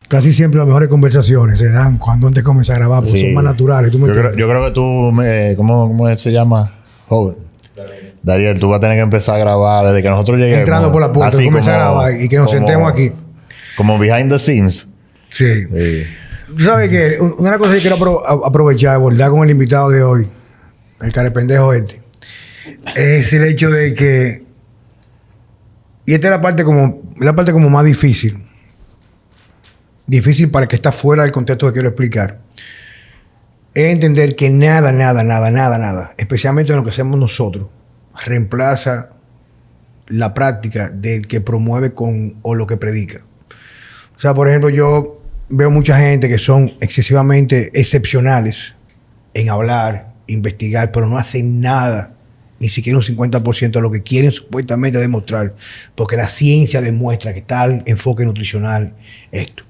Casi siempre las mejores conversaciones se dan cuando antes comienza a grabar, porque son más naturales. ¿Tú me entiendes? Yo creo que tú, ¿cómo se llama? Joven. Dariel, tú vas a tener que empezar a grabar desde que nosotros lleguemos. Entrando por la puerta, así comenzar a grabar y que nos sentemos aquí. Como behind the scenes. Sí. Tú sabes que una de las cosas que quiero aprovechar, abordar con el invitado de hoy, el carependejo este, es el hecho de que, y esta es la parte como más difícil para el que está fuera del contexto que quiero explicar, es entender que nada, especialmente en lo que hacemos nosotros, reemplaza la práctica del que promueve o lo que predica. O sea, por ejemplo, yo veo mucha gente que son excesivamente excepcionales en hablar, investigar, pero no hacen nada, ni siquiera un 50% de lo que quieren supuestamente demostrar, porque la ciencia demuestra que tal enfoque nutricional, esto.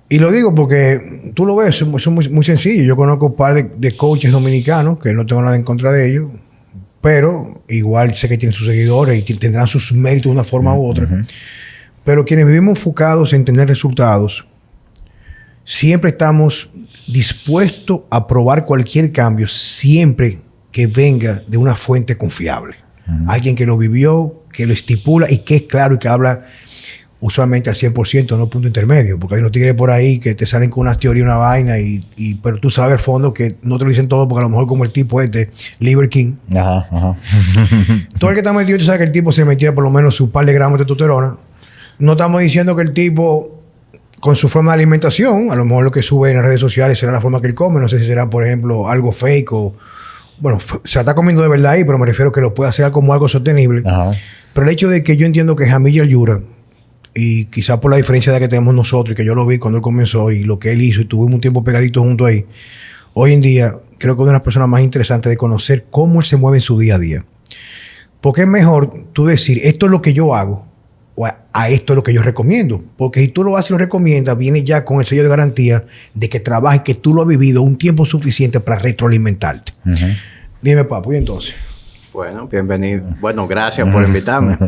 Y lo digo porque tú lo ves, son muy sencillo. Yo conozco un par de coaches dominicanos, que no tengo nada en contra de ellos, pero igual sé que tienen sus seguidores y tendrán sus méritos de una forma u otra. Pero quienes vivimos enfocados en tener resultados, siempre estamos dispuestos a probar cualquier cambio, siempre que venga de una fuente confiable. Alguien que lo vivió, que lo estipula y que es claro y que habla usualmente al 100%, no punto intermedio, porque hay unos tigres por ahí que te salen con unas teorías, una vaina, pero tú sabes al fondo que no te lo dicen todo, porque a lo mejor como el tipo Liver King. Todo el que está metido, tú sabes que el tipo se metía por lo menos su par de gramos de testosterona. No estamos diciendo que el tipo, con su forma de alimentación, a lo mejor lo que sube en las redes sociales será la forma que él come, no sé si será, por ejemplo, algo fake o... Bueno, se está comiendo de verdad ahí, pero me refiero que lo puede hacer como algo sostenible. Pero el hecho de que yo entiendo que Jamil Yura, y quizás por la diferencia de que tenemos nosotros, y que yo lo vi cuando él comenzó, y lo que él hizo, y tuvimos un tiempo pegadito junto ahí, hoy en día creo que es una de las personas más interesantes de conocer cómo él se mueve en su día a día. Porque es mejor tú decir, esto es lo que yo hago, o a esto es lo que yo recomiendo. Porque si tú lo haces y lo recomiendas, viene ya con el sello de garantía de que trabajes, que tú lo has vivido un tiempo suficiente para retroalimentarte. Dime, papu, ¿y entonces? Bueno, bienvenido. Bueno, gracias por invitarme.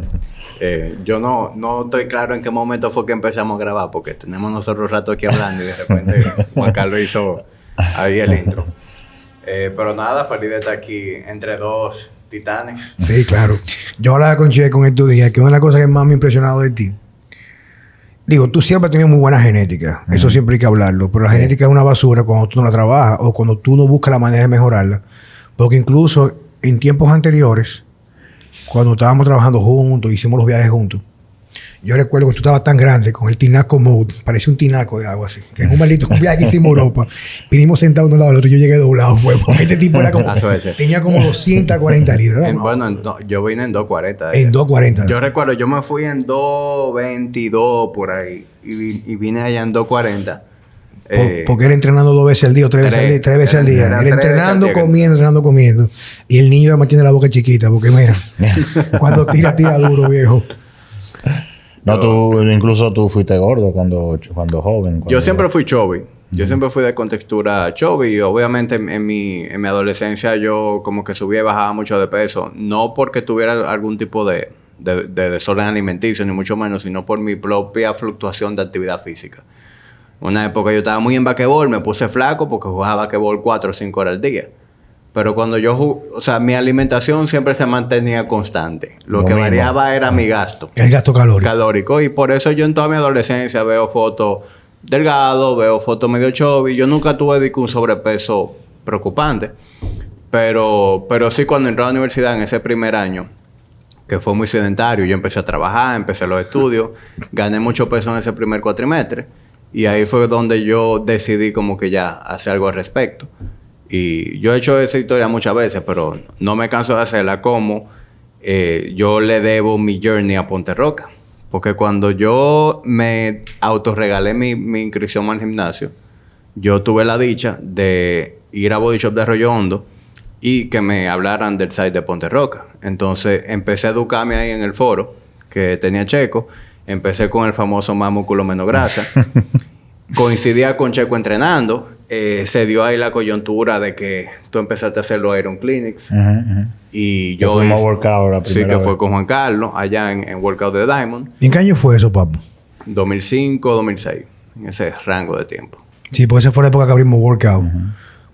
Yo no estoy claro en qué momento fue que empezamos a grabar, porque tenemos nosotros un rato aquí hablando y de repente Juan Carlos hizo ahí el intro. Pero nada, feliz de estar aquí entre dos titanes. Sí, claro. Yo hablaba con Che con estos días, que una de las cosas que más me ha impresionado de ti, digo, tú siempre has tenido muy buena genética. Eso siempre hay que hablarlo. Pero la genética es una basura cuando tú no la trabajas o cuando tú no buscas la manera de mejorarla. Porque incluso en tiempos anteriores, cuando estábamos trabajando juntos, hicimos los viajes juntos, yo recuerdo que tú estabas tan grande con el tinaco mode, parecía un tinaco de agua así, que en un maldito viaje que hicimos a Europa, vinimos sentados de un lado al otro, yo llegué doblado, porque este tipo era como, tenía como 240 libras. Yo vine en 240. En 240. Yo recuerdo, yo me fui en 222 por ahí y vine allá en 240. Porque era entrenando 2 veces al día o 3 veces al día. Era entrenando, comiendo. Y el niño mantiene la boca chiquita, porque mira, cuando tira duro, viejo. No, incluso tú fuiste gordo cuando joven. Yo siempre fui chubby. Yo siempre fui de contextura chubby. Y obviamente en mi adolescencia yo como que subía y bajaba mucho de peso. No porque tuviera algún tipo de desorden alimenticio, ni mucho menos, sino por mi propia fluctuación de actividad física. Una época yo estaba muy en basquetbol, me puse flaco porque jugaba basquetbol 4 o 5 horas al día. Pero cuando mi alimentación siempre se mantenía constante. Lo que variaba era mi gasto. El gasto calórico. Y por eso yo en toda mi adolescencia veo fotos delgado, veo fotos medio chubby. Yo nunca tuve un sobrepeso preocupante. Pero sí, cuando entré a la universidad en ese primer año, que fue muy sedentario, yo empecé a trabajar, empecé los estudios, gané mucho peso en ese primer cuatrimestre. Y ahí fue donde yo decidí como que ya hacer algo al respecto. Y yo he hecho esa historia muchas veces, pero no me canso de hacerla como yo le debo mi journey a Ponte Roca. Porque cuando yo me autorregalé mi inscripción al gimnasio, yo tuve la dicha de ir a Body Shop de Arroyo Hondo y que me hablaran del site de Ponte Roca. Entonces empecé a educarme ahí en el foro que tenía Checo. Empecé con el famoso más músculo menos grasa. Coincidía con Checo entrenando. Se dio ahí la coyuntura de que tú empezaste a hacer los Iron Clinics. Y yo fuimos a workout la primera vez. Fue con Juan Carlos, allá en Workout de Diamond. ¿Y en qué año fue eso, papu? 2005, 2006. en ese rango de tiempo. Sí, porque esa fue la época que abrimos workout.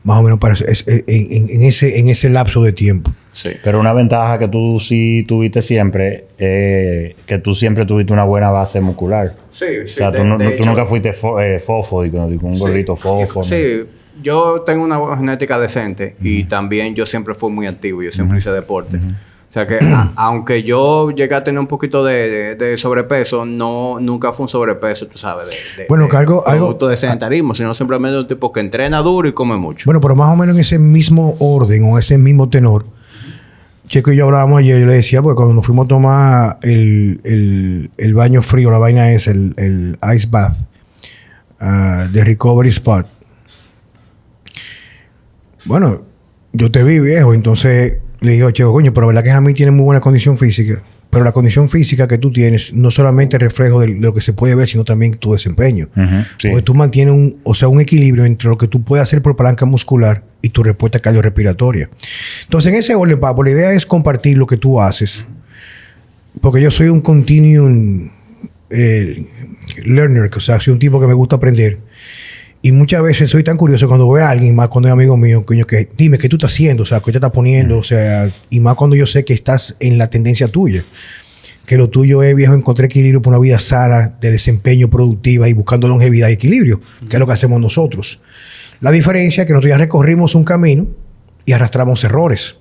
Más o menos para en ese lapso de tiempo. Sí. Pero una ventaja que tú sí tuviste siempre, que tú siempre tuviste una buena base muscular. Sí, O sea, tú nunca fuiste fofo, un gordito fofo. Sí, yo tengo una genética decente y también yo siempre fui muy activo, yo siempre hice deporte. O sea que aunque yo llegué a tener un poquito de sobrepeso, nunca fue un sobrepeso, tú sabes, bueno, que algo de sedentarismo, sino simplemente un tipo que entrena duro y come mucho. Bueno, pero más o menos en ese mismo orden o ese mismo tenor, Checo y yo hablábamos ayer, yo le decía, pues cuando nos fuimos a tomar el baño frío, la vaina esa, el ice bath de Recovery Spot. Bueno, yo te vi viejo, entonces le dije, Checo, coño, pero verdad que a mí tiene muy buena condición física. Pero la condición física que tú tienes no solamente es reflejo de lo que se puede ver, sino también tu desempeño. Sí. Porque tú mantienes un equilibrio entre lo que tú puedes hacer por palanca muscular y tu respuesta cardiorrespiratoria. Entonces, en ese orden, Papo, la idea es compartir lo que tú haces. Porque yo soy un continuum learner, o sea, soy un tipo que me gusta aprender. Y muchas veces soy tan curioso cuando veo a alguien, más cuando es amigo mío, coño, que dime, ¿qué tú estás haciendo? O sea, ¿qué te estás poniendo? O sea, y más cuando yo sé que estás en la tendencia tuya. Que lo tuyo es, viejo, encontrar equilibrio para una vida sana, de desempeño productiva y buscando longevidad y equilibrio, que es lo que hacemos nosotros. La diferencia es que nosotros ya recorrimos un camino y arrastramos errores.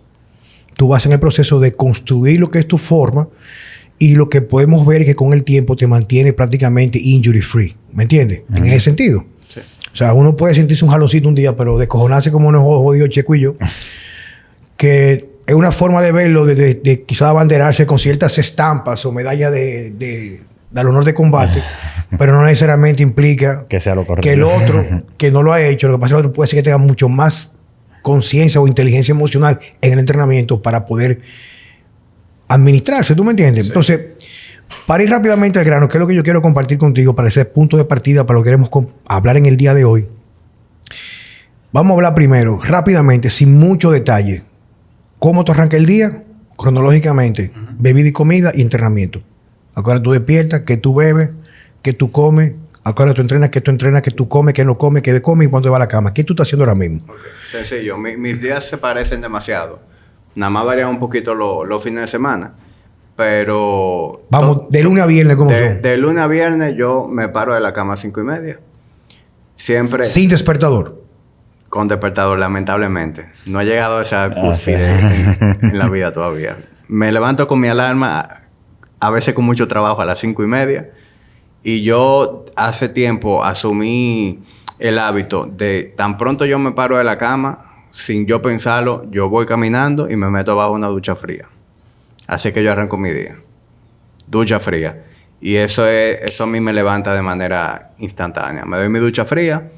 Tú vas en el proceso de construir lo que es tu forma y lo que podemos ver es que con el tiempo te mantiene prácticamente injury free. ¿Me entiendes? En ese sentido. O sea, uno puede sentirse un jaloncito un día, pero descojonarse como nos jodió Checo y yo, que es una forma de verlo, de quizás abanderarse con ciertas estampas o medallas del honor de combate, pero no necesariamente implica que sea lo correcto. Que el otro, que no lo ha hecho, lo que pasa es que el otro puede ser que tenga mucho más conciencia o inteligencia emocional en el entrenamiento para poder administrarse, ¿tú me entiendes? Sí. Entonces, para ir rápidamente al grano, que es lo que yo quiero compartir contigo para ese punto de partida, para lo que queremos hablar en el día de hoy. Vamos a hablar primero, rápidamente, sin mucho detalle. ¿Cómo tú arrancas el día? Cronológicamente, bebida y comida y entrenamiento. ¿A qué hora tú despiertas? ¿Qué tú bebes? ¿Qué tú comes? ¿A qué hora tú entrenas? ¿Qué tú entrenas? ¿Qué tú comes? ¿Qué no comes? ¿Qué de comes? ¿Y cuándo te vas a la cama? ¿Qué tú estás haciendo ahora mismo? Okay. Sencillo. Mis días se parecen demasiado. Nada más varían un poquito los fines de semana. Pero... Vamos, de lunes a viernes, ¿cómo son? De lunes a viernes yo me paro de la cama a 5:30. Siempre... ¿Sin despertador? Con despertador, lamentablemente. No he llegado a esa cúspide en la vida todavía. Me levanto con mi alarma, a veces con mucho trabajo, a las 5:30. Y yo hace tiempo asumí el hábito de tan pronto yo me paro de la cama, sin yo pensarlo, yo voy caminando y me meto bajo una ducha fría. Así que yo arranco mi día. Ducha fría. Y eso a mí me levanta de manera instantánea. Me doy mi ducha fría,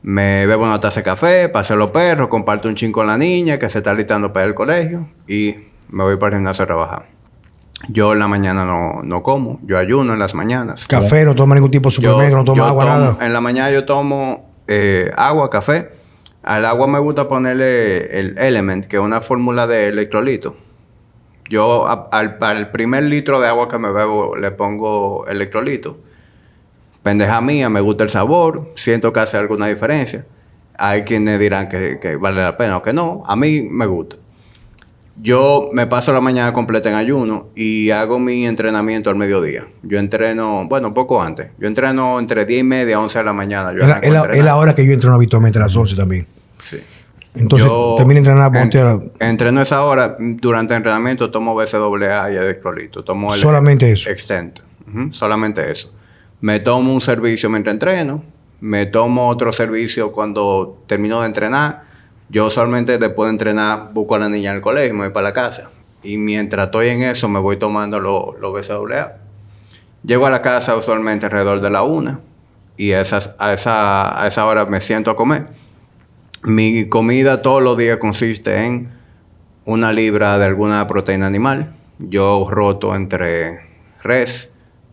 me bebo una taza de café, paseo los perros, comparto un chin con la niña que se está listando para ir al colegio y me voy para el gimnasio a trabajar. Yo en la mañana no como. Yo ayuno en las mañanas. ¿Café? ¿No toma ningún tipo de suplemento? ¿No toma agua, nada? En la mañana yo tomo agua, café. Al agua me gusta ponerle el Element, que es una fórmula de electrolito. Yo para el primer litro de agua que me bebo le pongo electrolito. Pendeja mía, me gusta el sabor, siento que hace alguna diferencia. Hay quienes dirán que vale la pena o que no. A mí me gusta. Yo me paso la mañana completa en ayuno y hago mi entrenamiento al mediodía. Yo entreno, bueno, poco antes. Yo entreno entre 10:30 a 11 de la mañana. Es la hora que yo entreno habitualmente, a las 11 también. Sí. Entonces, termina de entrenar. Entreno esa hora. Durante el entrenamiento tomo BCAA y electrolito. Tomo el solamente eso. Extent. Solamente eso. Me tomo un servicio mientras entreno. Me tomo otro servicio cuando termino de entrenar. Yo usualmente después de entrenar busco a la niña en el colegio y me voy para la casa. Y mientras estoy en eso me voy tomando los BCAA. Llego a la casa usualmente alrededor de la 1. Y a esa hora me siento a comer. Mi comida todos los días consiste en 1 libra de alguna proteína animal. Yo roto entre res,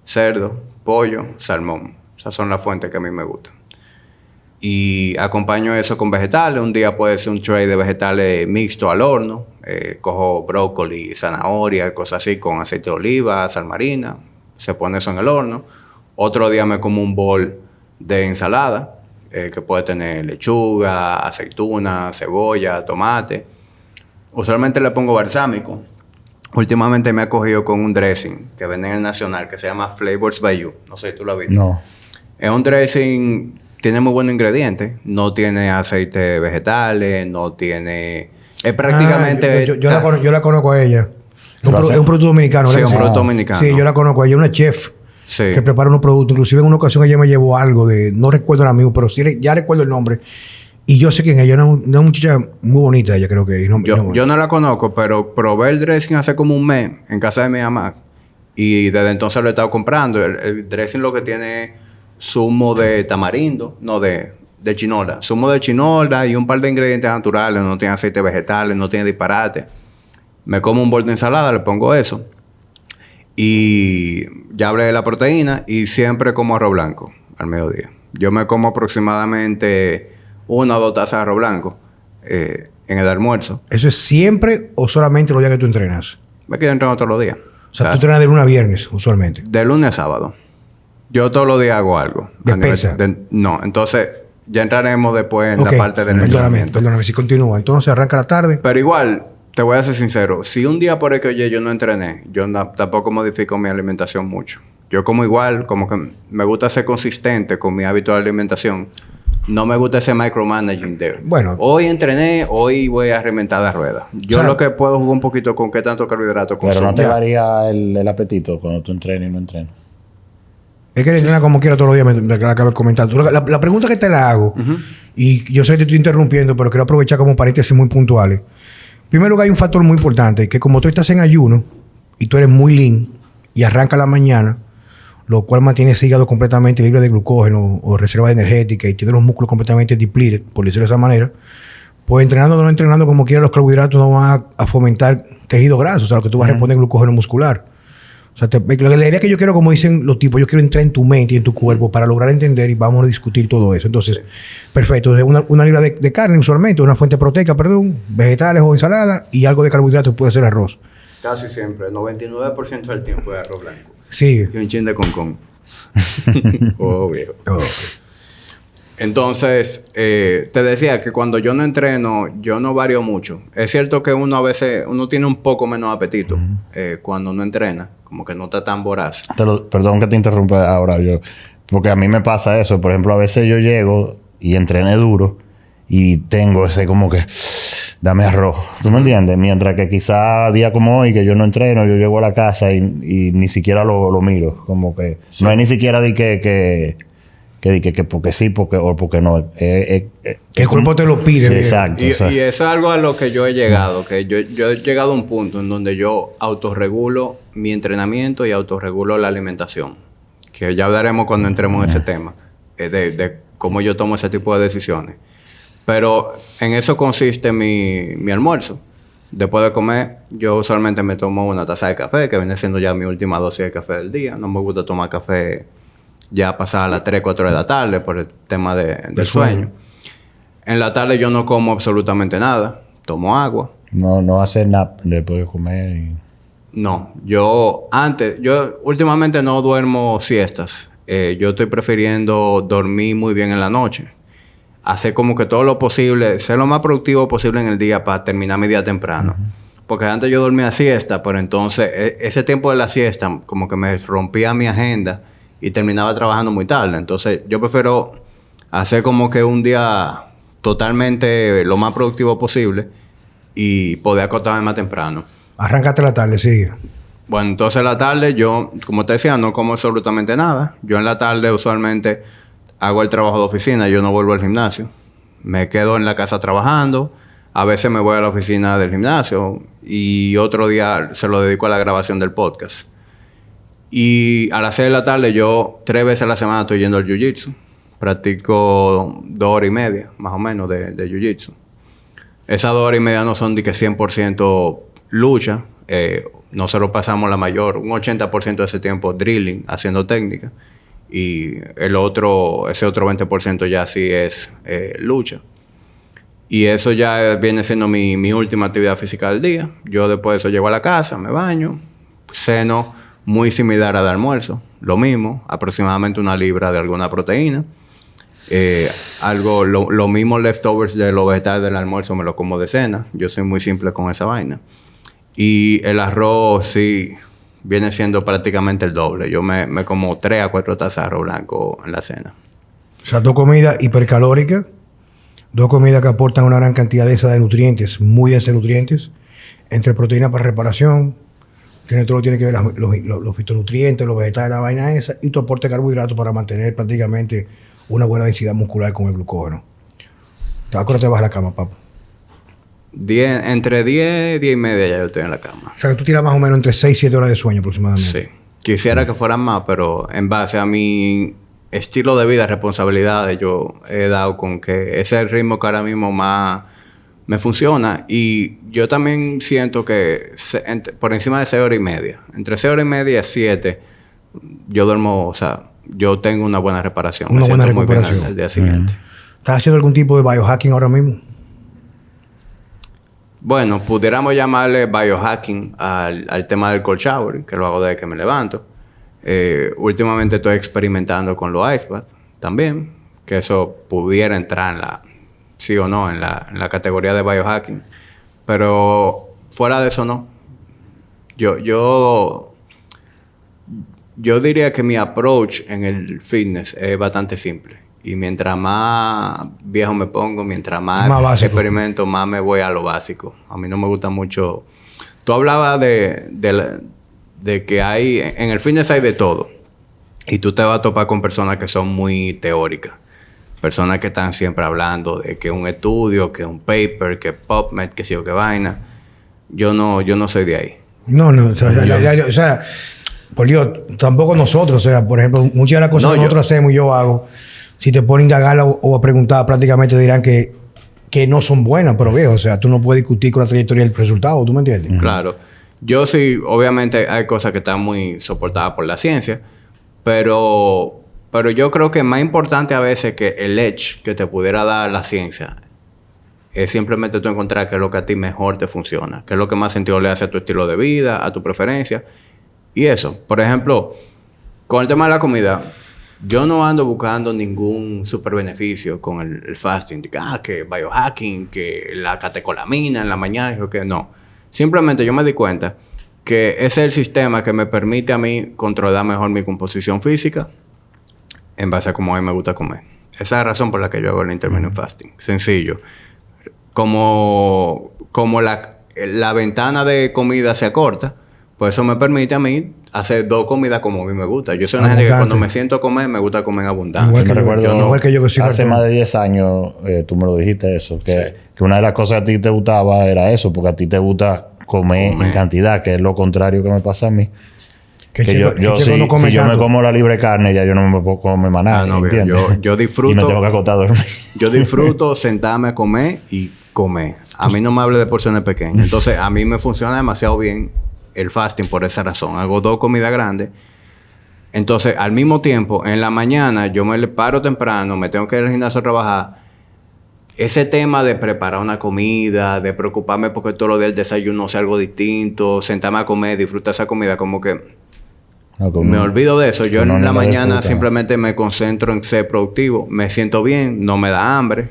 cerdo, pollo, salmón. Esas son las fuentes que a mí me gustan. Y acompaño eso con vegetales. Un día puede ser un tray de vegetales mixto al horno. Cojo brócoli, zanahoria, cosas así con aceite de oliva, sal marina. Se pone eso en el horno. Otro día me como un bol de ensalada, que puede tener lechuga, aceituna, cebolla, tomate. Usualmente le pongo balsámico. Últimamente me ha cogido con un dressing que vende en el Nacional que se llama Flavors by You. No sé si tú lo has visto. No. Es un dressing, tiene muy buenos ingredientes. No tiene aceite vegetales, no tiene... Es prácticamente... Yo la conozco a ella. Es ¿Lo hace? un producto dominicano. Sí, ¿verdad? un producto dominicano. Sí, yo la conozco a ella. Es una chef Sí. que prepara unos productos. Inclusive en una ocasión ella me llevó algo de... No recuerdo ahora mismo, pero sí ya recuerdo el nombre. Y yo sé quién es ella. Una muchacha muy bonita, ella creo que es. Yo no la conozco, pero probé el dressing hace como un mes en casa de mi mamá. Y desde entonces lo he estado comprando. El dressing lo que tiene es zumo de tamarindo, no de chinola. Zumo de chinola y un par de ingredientes naturales. No tiene aceite vegetales, no tiene disparate. Me como un bol de ensalada, le pongo eso. Y ya hablé de la proteína y siempre como arroz blanco al mediodía. Yo me como aproximadamente 1 o 2 tazas de arroz blanco en el almuerzo. ¿Eso es siempre o solamente los días que tú entrenas? Me quedo entrenando todos los días. O sea, tú entrenas de lunes a viernes, usualmente. De lunes a sábado. Yo todos los días hago algo. ¿De pesa? No, entonces ya entraremos después en la parte del entrenamiento. Perdóname, si continúa. Entonces arranca la tarde. Pero igual, te voy a ser sincero. Si un día por X yo no entrené, yo tampoco modifico mi alimentación mucho. Yo como igual, como que me gusta ser consistente con mi hábito de alimentación. No me gusta ese micromanaging de... Bueno. Hoy entrené, hoy voy a reventar la rueda. Yo lo que puedo jugar un poquito con qué tanto carbohidrato consumo. Pero no te varía el apetito cuando tú entrenas y no entrenas. Es que él entrena como quiera todos los días, me acabo de comentar. La pregunta que te la hago, y yo sé que te estoy interrumpiendo, pero quiero aprovechar como paréntesis muy puntuales. En primer lugar, hay un factor muy importante, que como tú estás en ayuno, y tú eres muy lean, y arranca la mañana, lo cual mantiene ese hígado completamente libre de glucógeno o reserva energética, y tiene los músculos completamente depleted, por decirlo de esa manera, pues entrenando o no entrenando como quiera, los carbohidratos no van a fomentar tejido graso, o sea, lo que tú vas a responder glucógeno muscular. O sea, la idea que yo quiero, como dicen los tipos, yo quiero entrar en tu mente y en tu cuerpo para lograr entender y vamos a discutir todo eso. Entonces, perfecto. Entonces, una libra de carne usualmente, una fuente proteica, perdón, vegetales o ensalada y algo de carbohidratos, puede ser arroz. Casi siempre, 99% del tiempo es arroz blanco. Sí. Y un chin de concón. Oh, viejo. Oh. Entonces, te decía que cuando yo no entreno, yo no varío mucho. Es cierto que uno a veces, uno tiene un poco menos apetito cuando no entrena. Como que no está tan voraz. Perdón que te interrumpa ahora porque a mí me pasa eso. Por ejemplo, a veces yo llego y entrené duro y tengo ese como que... Dame arroz. ¿Tú me entiendes? Mientras que quizá día como hoy, que yo no entreno, yo llego a la casa y ni siquiera lo miro. Como que... Sí. No hay ni siquiera de que porque sí, o porque no. Que el cuerpo te lo pide. Sí, exacto. Y eso es algo a lo que yo he llegado. Que yo he llegado a un punto en donde yo autorregulo mi entrenamiento y autorregulo la alimentación. Que ya hablaremos cuando entremos en ese tema. De cómo yo tomo ese tipo de decisiones. Pero en eso consiste mi almuerzo. Después de comer, yo usualmente me tomo una taza de café, que viene siendo ya mi última dosis de café del día. No me gusta tomar café ya pasada las 3, 4 de la tarde por el tema del sueño. En la tarde yo no como absolutamente nada. Tomo agua. No hace nap después de comer. No. Yo últimamente no duermo siestas. Yo estoy prefiriendo dormir muy bien en la noche. Hacer como que todo lo posible, ser lo más productivo posible en el día para terminar mi día temprano. Porque antes yo dormía siesta, pero entonces ese tiempo de la siesta como que me rompía mi agenda y terminaba trabajando muy tarde. Entonces, yo prefiero hacer como que un día totalmente lo más productivo posible y poder acostarme más temprano. Arráncate la tarde, sigue. Bueno, entonces en la tarde yo, como te decía, no como absolutamente nada. Yo en la tarde usualmente hago el trabajo de oficina. Yo no vuelvo al gimnasio. Me quedo en la casa trabajando. A veces me voy a la oficina del gimnasio y otro día se lo dedico a la grabación del podcast. Y a las 6 de la tarde yo 3 veces a la semana estoy yendo al jiu-jitsu. Practico 2 horas y media, más o menos, de jiu-jitsu. Esas 2 horas y media no son de que 100% lucha. Nosotros pasamos un 80% de ese tiempo drilling, haciendo técnica. Y ese otro 20% ya sí es lucha. Y eso ya viene siendo mi última actividad física del día. Yo después de eso llego a la casa, me baño, ceno muy similar al almuerzo. Lo mismo, aproximadamente 1 libra de alguna proteína. Lo mismo leftovers de los vegetales del almuerzo me lo como de cena. Yo soy muy simple con esa vaina. Y el arroz sí viene siendo prácticamente el doble. Yo me como 3 a 4 tazas de arroz blanco en la cena. O sea, 2 comidas hipercalóricas, 2 comidas que aportan una gran cantidad de nutrientes, muy densos de nutrientes, entre proteínas para reparación, tiene todo lo que tiene que ver los fitonutrientes, los vegetales, la vaina esa, y tu aporte de carbohidratos para mantener prácticamente una buena densidad muscular con el glucógeno. ¿A qué hora te vas a la cama, papá? Entre 10 y media ya yo estoy en la cama. O sea, que tú tiras más o menos entre 6 y 7 horas de sueño aproximadamente. Sí. Quisiera que fueran más, pero en base a mi estilo de vida, responsabilidades, yo he dado con que ese es el ritmo que ahora mismo más me funciona. Y yo también siento que por encima de 6 horas y media, entre 6 horas y media y 7, yo duermo, o sea, yo tengo una buena reparación. Una buena muy bien recuperación. al día siguiente. ¿Estás haciendo algún tipo de biohacking ahora mismo? Bueno, pudiéramos llamarle biohacking al tema del cold shower, que lo hago desde que me levanto. Últimamente estoy experimentando con los ice baths también, que eso pudiera entrar sí o no, en la categoría de biohacking. Pero fuera de eso no. Yo diría que mi approach en el fitness es bastante simple. Y mientras más viejo me pongo, mientras más experimento, más me voy a lo básico. A mí no me gusta mucho. Tú hablabas de que hay... En el fitness hay de todo. Y tú te vas a topar con personas que son muy teóricas. Personas que están siempre hablando de que un estudio, que un paper, que PubMed, que sí o qué vaina. Yo no soy de ahí. No. O sea, por Dios, tampoco nosotros. O sea, por ejemplo, muchas de las cosas que nosotros hacemos y yo hago... Si te ponen a indagar o a preguntar, prácticamente dirán que no son buenas, pero viejo, o sea, tú no puedes discutir con la trayectoria del resultado, ¿tú me entiendes? Claro. Yo sí, obviamente hay cosas que están muy soportadas por la ciencia, pero yo creo que más importante a veces que el edge que te pudiera dar la ciencia es simplemente tú encontrar qué es lo que a ti mejor te funciona, qué es lo que más sentido le hace a tu estilo de vida, a tu preferencia. Y eso, por ejemplo, con el tema de la comida... Yo no ando buscando ningún super beneficio con el fasting. Que biohacking, que la catecolamina en la mañana, o que no. Simplemente yo me di cuenta que ese es el sistema que me permite a mí controlar mejor mi composición física en base a cómo a mí me gusta comer. Esa es la razón por la que yo hago el intermittent fasting. Sencillo. Como la ventana de comida se acorta, pues eso me permite a mí hacer 2 comidas como a mí me gusta. Yo soy una gente que cuando me siento a comer, me gusta comer en abundancia. Igual que yo que soy hace más de 10 años, tú me lo dijiste eso, que una de las cosas que a ti te gustaba era eso, porque a ti te gusta comer en cantidad, que es lo contrario que me pasa a mí. Si yo me como la libre carne, ya yo no me puedo comer más nada, ¿entiendes? Yo disfruto... Y me tengo que acostar a dormir. Yo disfruto sentarme a comer y comer. A mí no me hable de porciones pequeñas. Entonces, a mí me funciona demasiado bien el fasting por esa razón. Hago 2 comidas grandes. Entonces, al mismo tiempo, en la mañana, yo me paro temprano, me tengo que ir al gimnasio a trabajar. Ese tema de preparar una comida, de preocuparme porque todos los días el desayuno sea algo distinto, sentarme a comer, disfrutar esa comida, como que me olvido de eso. Yo en la mañana simplemente me concentro en ser productivo. Me siento bien, no me da hambre.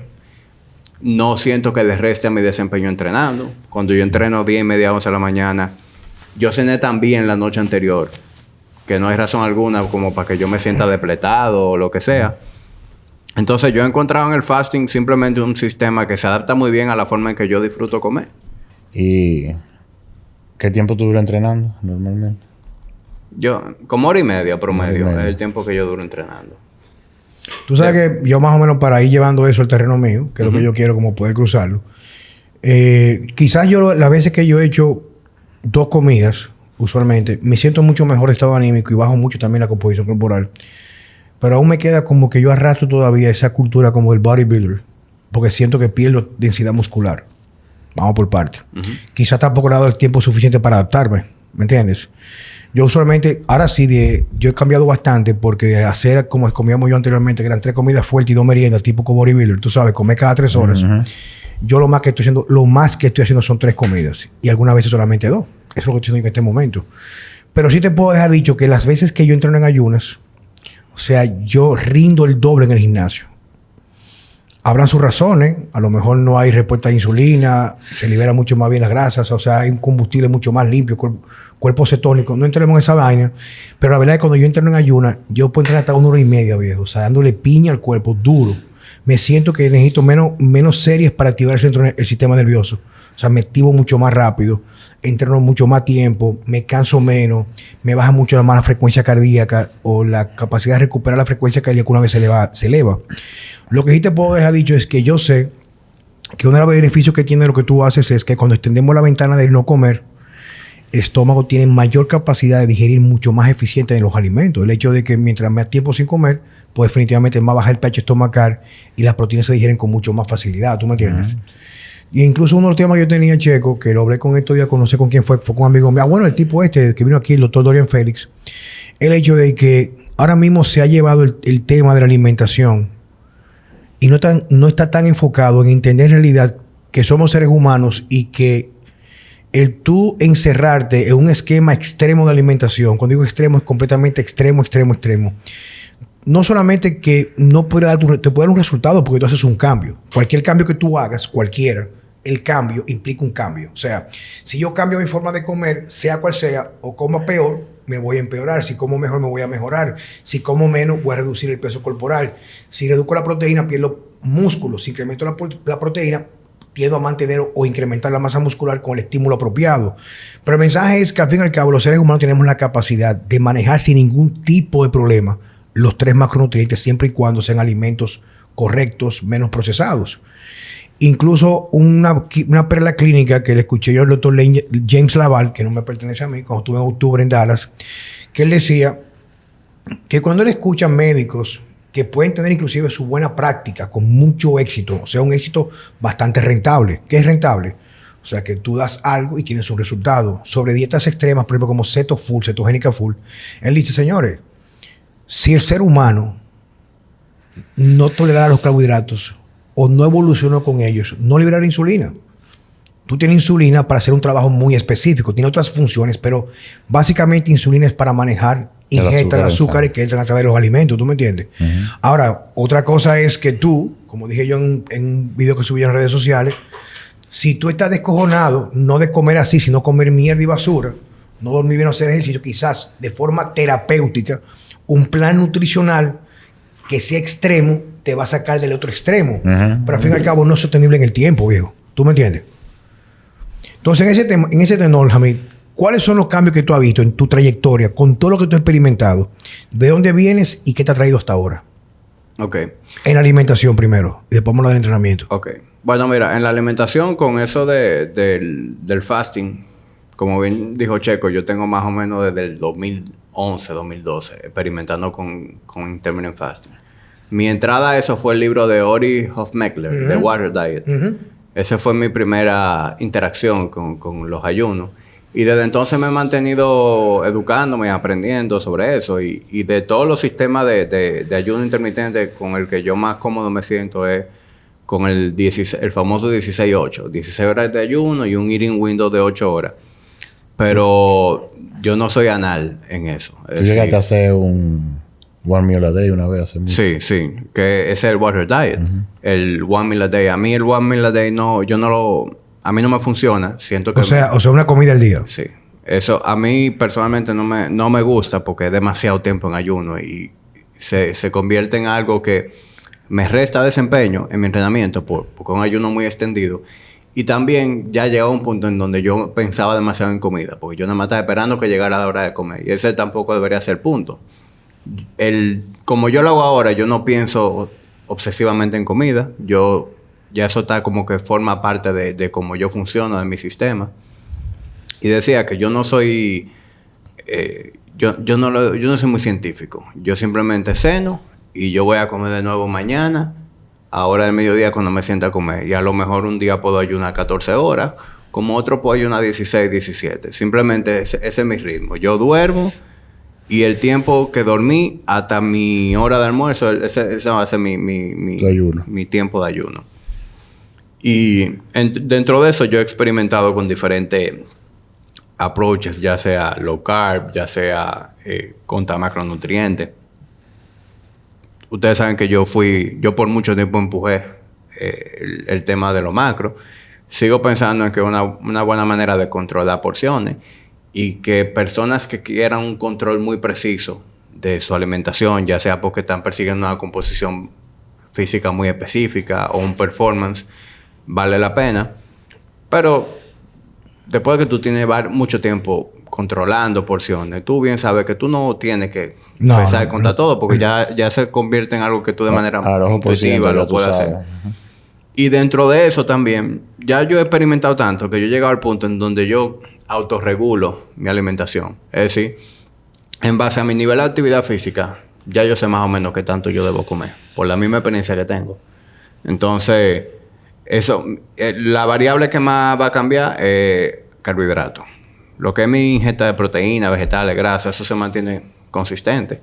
No siento que le reste a mi desempeño entrenando. Cuando yo entreno 10 y media, 11 de la mañana, yo cené tan bien la noche anterior que no hay razón alguna como para que yo me sienta depletado o lo que sea. Entonces yo he encontrado en el fasting simplemente un sistema que se adapta muy bien a la forma en que yo disfruto comer. ¿Y qué tiempo tú duras entrenando normalmente? Yo, como 1 hora y media promedio, es el tiempo que yo duro entrenando. Tú sabes que yo más o menos para ir llevando eso al terreno mío, que es lo que yo quiero como poder cruzarlo. Quizás yo las veces que yo he hecho 2 comidas, usualmente, me siento mucho mejor de estado anímico y bajo mucho también la composición corporal. Pero aún me queda como que yo arrastro todavía esa cultura como del bodybuilder, porque siento que pierdo densidad muscular. Vamos por partes. Quizás tampoco he dado el tiempo suficiente para adaptarme, ¿me entiendes? Yo usualmente, ahora sí, yo he cambiado bastante porque de hacer como comíamos yo anteriormente, que eran 3 comidas fuertes y 2 meriendas, tipo como bodybuilder, tú sabes, comer cada 3 horas. Yo lo más que estoy haciendo son 3 comidas y algunas veces solamente 2. Eso es lo que estoy haciendo en este momento. Pero sí te puedo dejar dicho que las veces que yo entreno en ayunas, o sea, yo rindo el doble en el gimnasio. Habrán sus razones, a lo mejor no hay respuesta a insulina, se libera mucho más bien las grasas, o sea, hay un combustible mucho más limpio, cuerpo cetónico, no entremos en esa vaina, pero la verdad es que cuando yo entro en ayuna, yo puedo entrar hasta 1 hora y media, viejo, o sea, dándole piña al cuerpo duro. Me siento que necesito menos series para activar el sistema nervioso, o sea, me activo mucho más rápido, entreno mucho más tiempo, me canso menos, me baja mucho más la frecuencia cardíaca o la capacidad de recuperar la frecuencia cardíaca una vez se eleva. Lo que sí te puedo dejar dicho es que yo sé que uno de los beneficios que tiene lo que tú haces es que cuando extendemos la ventana del no comer, el estómago tiene mayor capacidad de digerir mucho más eficiente de los alimentos. El hecho de que mientras más tiempo sin comer, pues definitivamente más baja el pH estomacal y las proteínas se digieren con mucho más facilidad. ¿Tú me entiendes? Y incluso uno de los temas que yo tenía, Checo, que lo hablé con estos días, no sé con quién fue con un amigo mío. Bueno, el tipo este que vino aquí, el doctor Dorian Félix. El hecho de que ahora mismo se ha llevado el tema de la alimentación y no está tan enfocado en entender en realidad que somos seres humanos y que el tú encerrarte en un esquema extremo de alimentación, cuando digo extremo es completamente extremo, no solamente que no puede te puede dar un resultado porque tú haces un cambio. Cualquier cambio que tú hagas, cualquiera, el cambio implica un cambio. O sea, si yo cambio mi forma de comer, sea cual sea, o como peor, me voy a empeorar. Si como mejor, me voy a mejorar. Si como menos, voy a reducir el peso corporal. Si reduzco la proteína, pierdo músculo. Si incremento la proteína, tiendo a mantener o incrementar la masa muscular con el estímulo apropiado. Pero el mensaje es que al fin y al cabo los seres humanos tenemos la capacidad de manejar sin ningún tipo de problema los 3 macronutrientes siempre y cuando sean alimentos correctos, menos procesados. Incluso una perla clínica que le escuché yo al doctor James Laval, que no me pertenece a mí, cuando estuve en octubre en Dallas, que él decía que cuando él escucha médicos que pueden tener inclusive su buena práctica con mucho éxito, o sea, un éxito bastante rentable. ¿Qué es rentable? O sea, que tú das algo y tienes un resultado. Sobre dietas extremas, por ejemplo, como cetogénica full, él dice, señores, si el ser humano no tolerara los carbohidratos o no evolucionó con ellos, no liberará insulina. Tú tienes insulina para hacer un trabajo muy específico. Tiene otras funciones, pero básicamente insulina es para manejar ingesta de azúcares que entran a través de los alimentos. ¿Tú me entiendes? Ahora, otra cosa es que tú, como dije yo en un video que subí en redes sociales, si tú estás descojonado, no de comer así, sino comer mierda y basura, no dormir bien o hacer ejercicio, quizás de forma terapéutica, un plan nutricional que sea extremo te va a sacar del otro extremo. Pero al fin y al cabo no es sostenible en el tiempo, viejo. ¿Tú me entiendes? Entonces, en ese tenor, Hamid, ¿cuáles son los cambios que tú has visto en tu trayectoria con todo lo que tú has experimentado? ¿De dónde vienes y qué te ha traído hasta ahora? Ok. En la alimentación primero y después vamos a hablar del entrenamiento. Ok. Bueno, mira, en la alimentación con eso del fasting, como bien dijo Checo, yo tengo más o menos desde el 2011, 2012 experimentando con intermittent fasting. Mi entrada a eso fue el libro de Ori Hofmeckler, The Water Diet. Esa fue mi primera interacción con los ayunos. Y desde entonces me he mantenido educándome, aprendiendo sobre eso. Y de todos los sistemas de ayuno intermitente con el que yo más cómodo me siento es con el famoso 16-8. 16 horas de ayuno y un eating window de 8 horas. Pero yo no soy anal en eso. ¿Tú llegaste a hacer un one meal a day una vez hace mucho? Sí. Que ese es el water diet. El one meal a day. A mí el one meal a day a mí no me funciona. Siento que... O sea, una comida al día. Sí. Eso a mí personalmente no me gusta porque es demasiado tiempo en ayuno y se convierte en algo que me resta desempeño en mi entrenamiento porque un ayuno muy extendido. Y también ya llegó a un punto en donde yo pensaba demasiado en comida porque yo nada más estaba esperando que llegara la hora de comer. Y ese tampoco debería ser el punto. Como yo lo hago ahora, yo no pienso obsesivamente en comida. Ya eso está como que forma parte de cómo yo funciono, de mi sistema. Y decía que yo no soy... yo no soy muy científico. Yo simplemente ceno y yo voy a comer de nuevo mañana, a hora del mediodía cuando me sienta a comer. Y a lo mejor un día puedo ayunar 14 horas, como otro puedo ayunar 16, 17. Simplemente ese es mi ritmo. Yo duermo y el tiempo que dormí hasta mi hora de almuerzo, ese va a ser mi tiempo de ayuno. Y dentro de eso yo he experimentado con diferentes approaches, ya sea low carb, ya sea contra macronutrientes. Ustedes saben que yo por mucho tiempo empujé el tema de lo macro. Sigo pensando en que una buena manera de controlar porciones y que personas que quieran un control muy preciso de su alimentación, ya sea porque están persiguiendo una composición física muy específica o un performance, vale la pena. Pero después de que tú tienes mucho tiempo controlando porciones, tú bien sabes que tú no tienes que empezar a contar todo, porque ya se convierte en algo que tú de manera intuitiva lo puedes hacer. Y dentro de eso también, ya yo he experimentado tanto que yo he llegado al punto en donde yo autorregulo mi alimentación. Es decir, en base a mi nivel de actividad física, ya yo sé más o menos qué tanto yo debo comer, por la misma experiencia que tengo. Entonces, eso, la variable que más va a cambiar es carbohidratos. Lo que es mi ingesta de proteínas, vegetales, grasas, eso se mantiene consistente.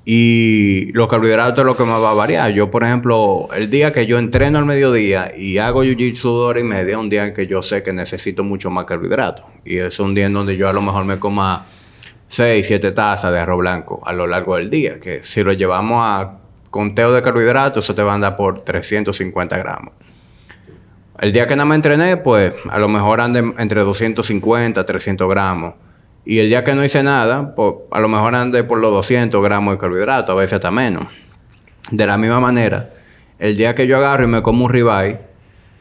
Y los carbohidratos es lo que más va a variar. Yo, por ejemplo, el día que yo entreno al mediodía y hago jiu-jitsu 2 horas y media, es un día en que yo sé que necesito mucho más carbohidratos. Y es un día en donde yo a lo mejor me coma 6, 7 tazas de arroz blanco a lo largo del día. Que si lo llevamos a conteo de carbohidratos, eso te va a andar por 350 gramos. El día que nada me entrené, pues a lo mejor ande entre 250 300 gramos. Y el día que no hice nada, pues a lo mejor ande por los 200 gramos de carbohidratos, a veces hasta menos. De la misma manera, el día que yo agarro y me como un ribeye,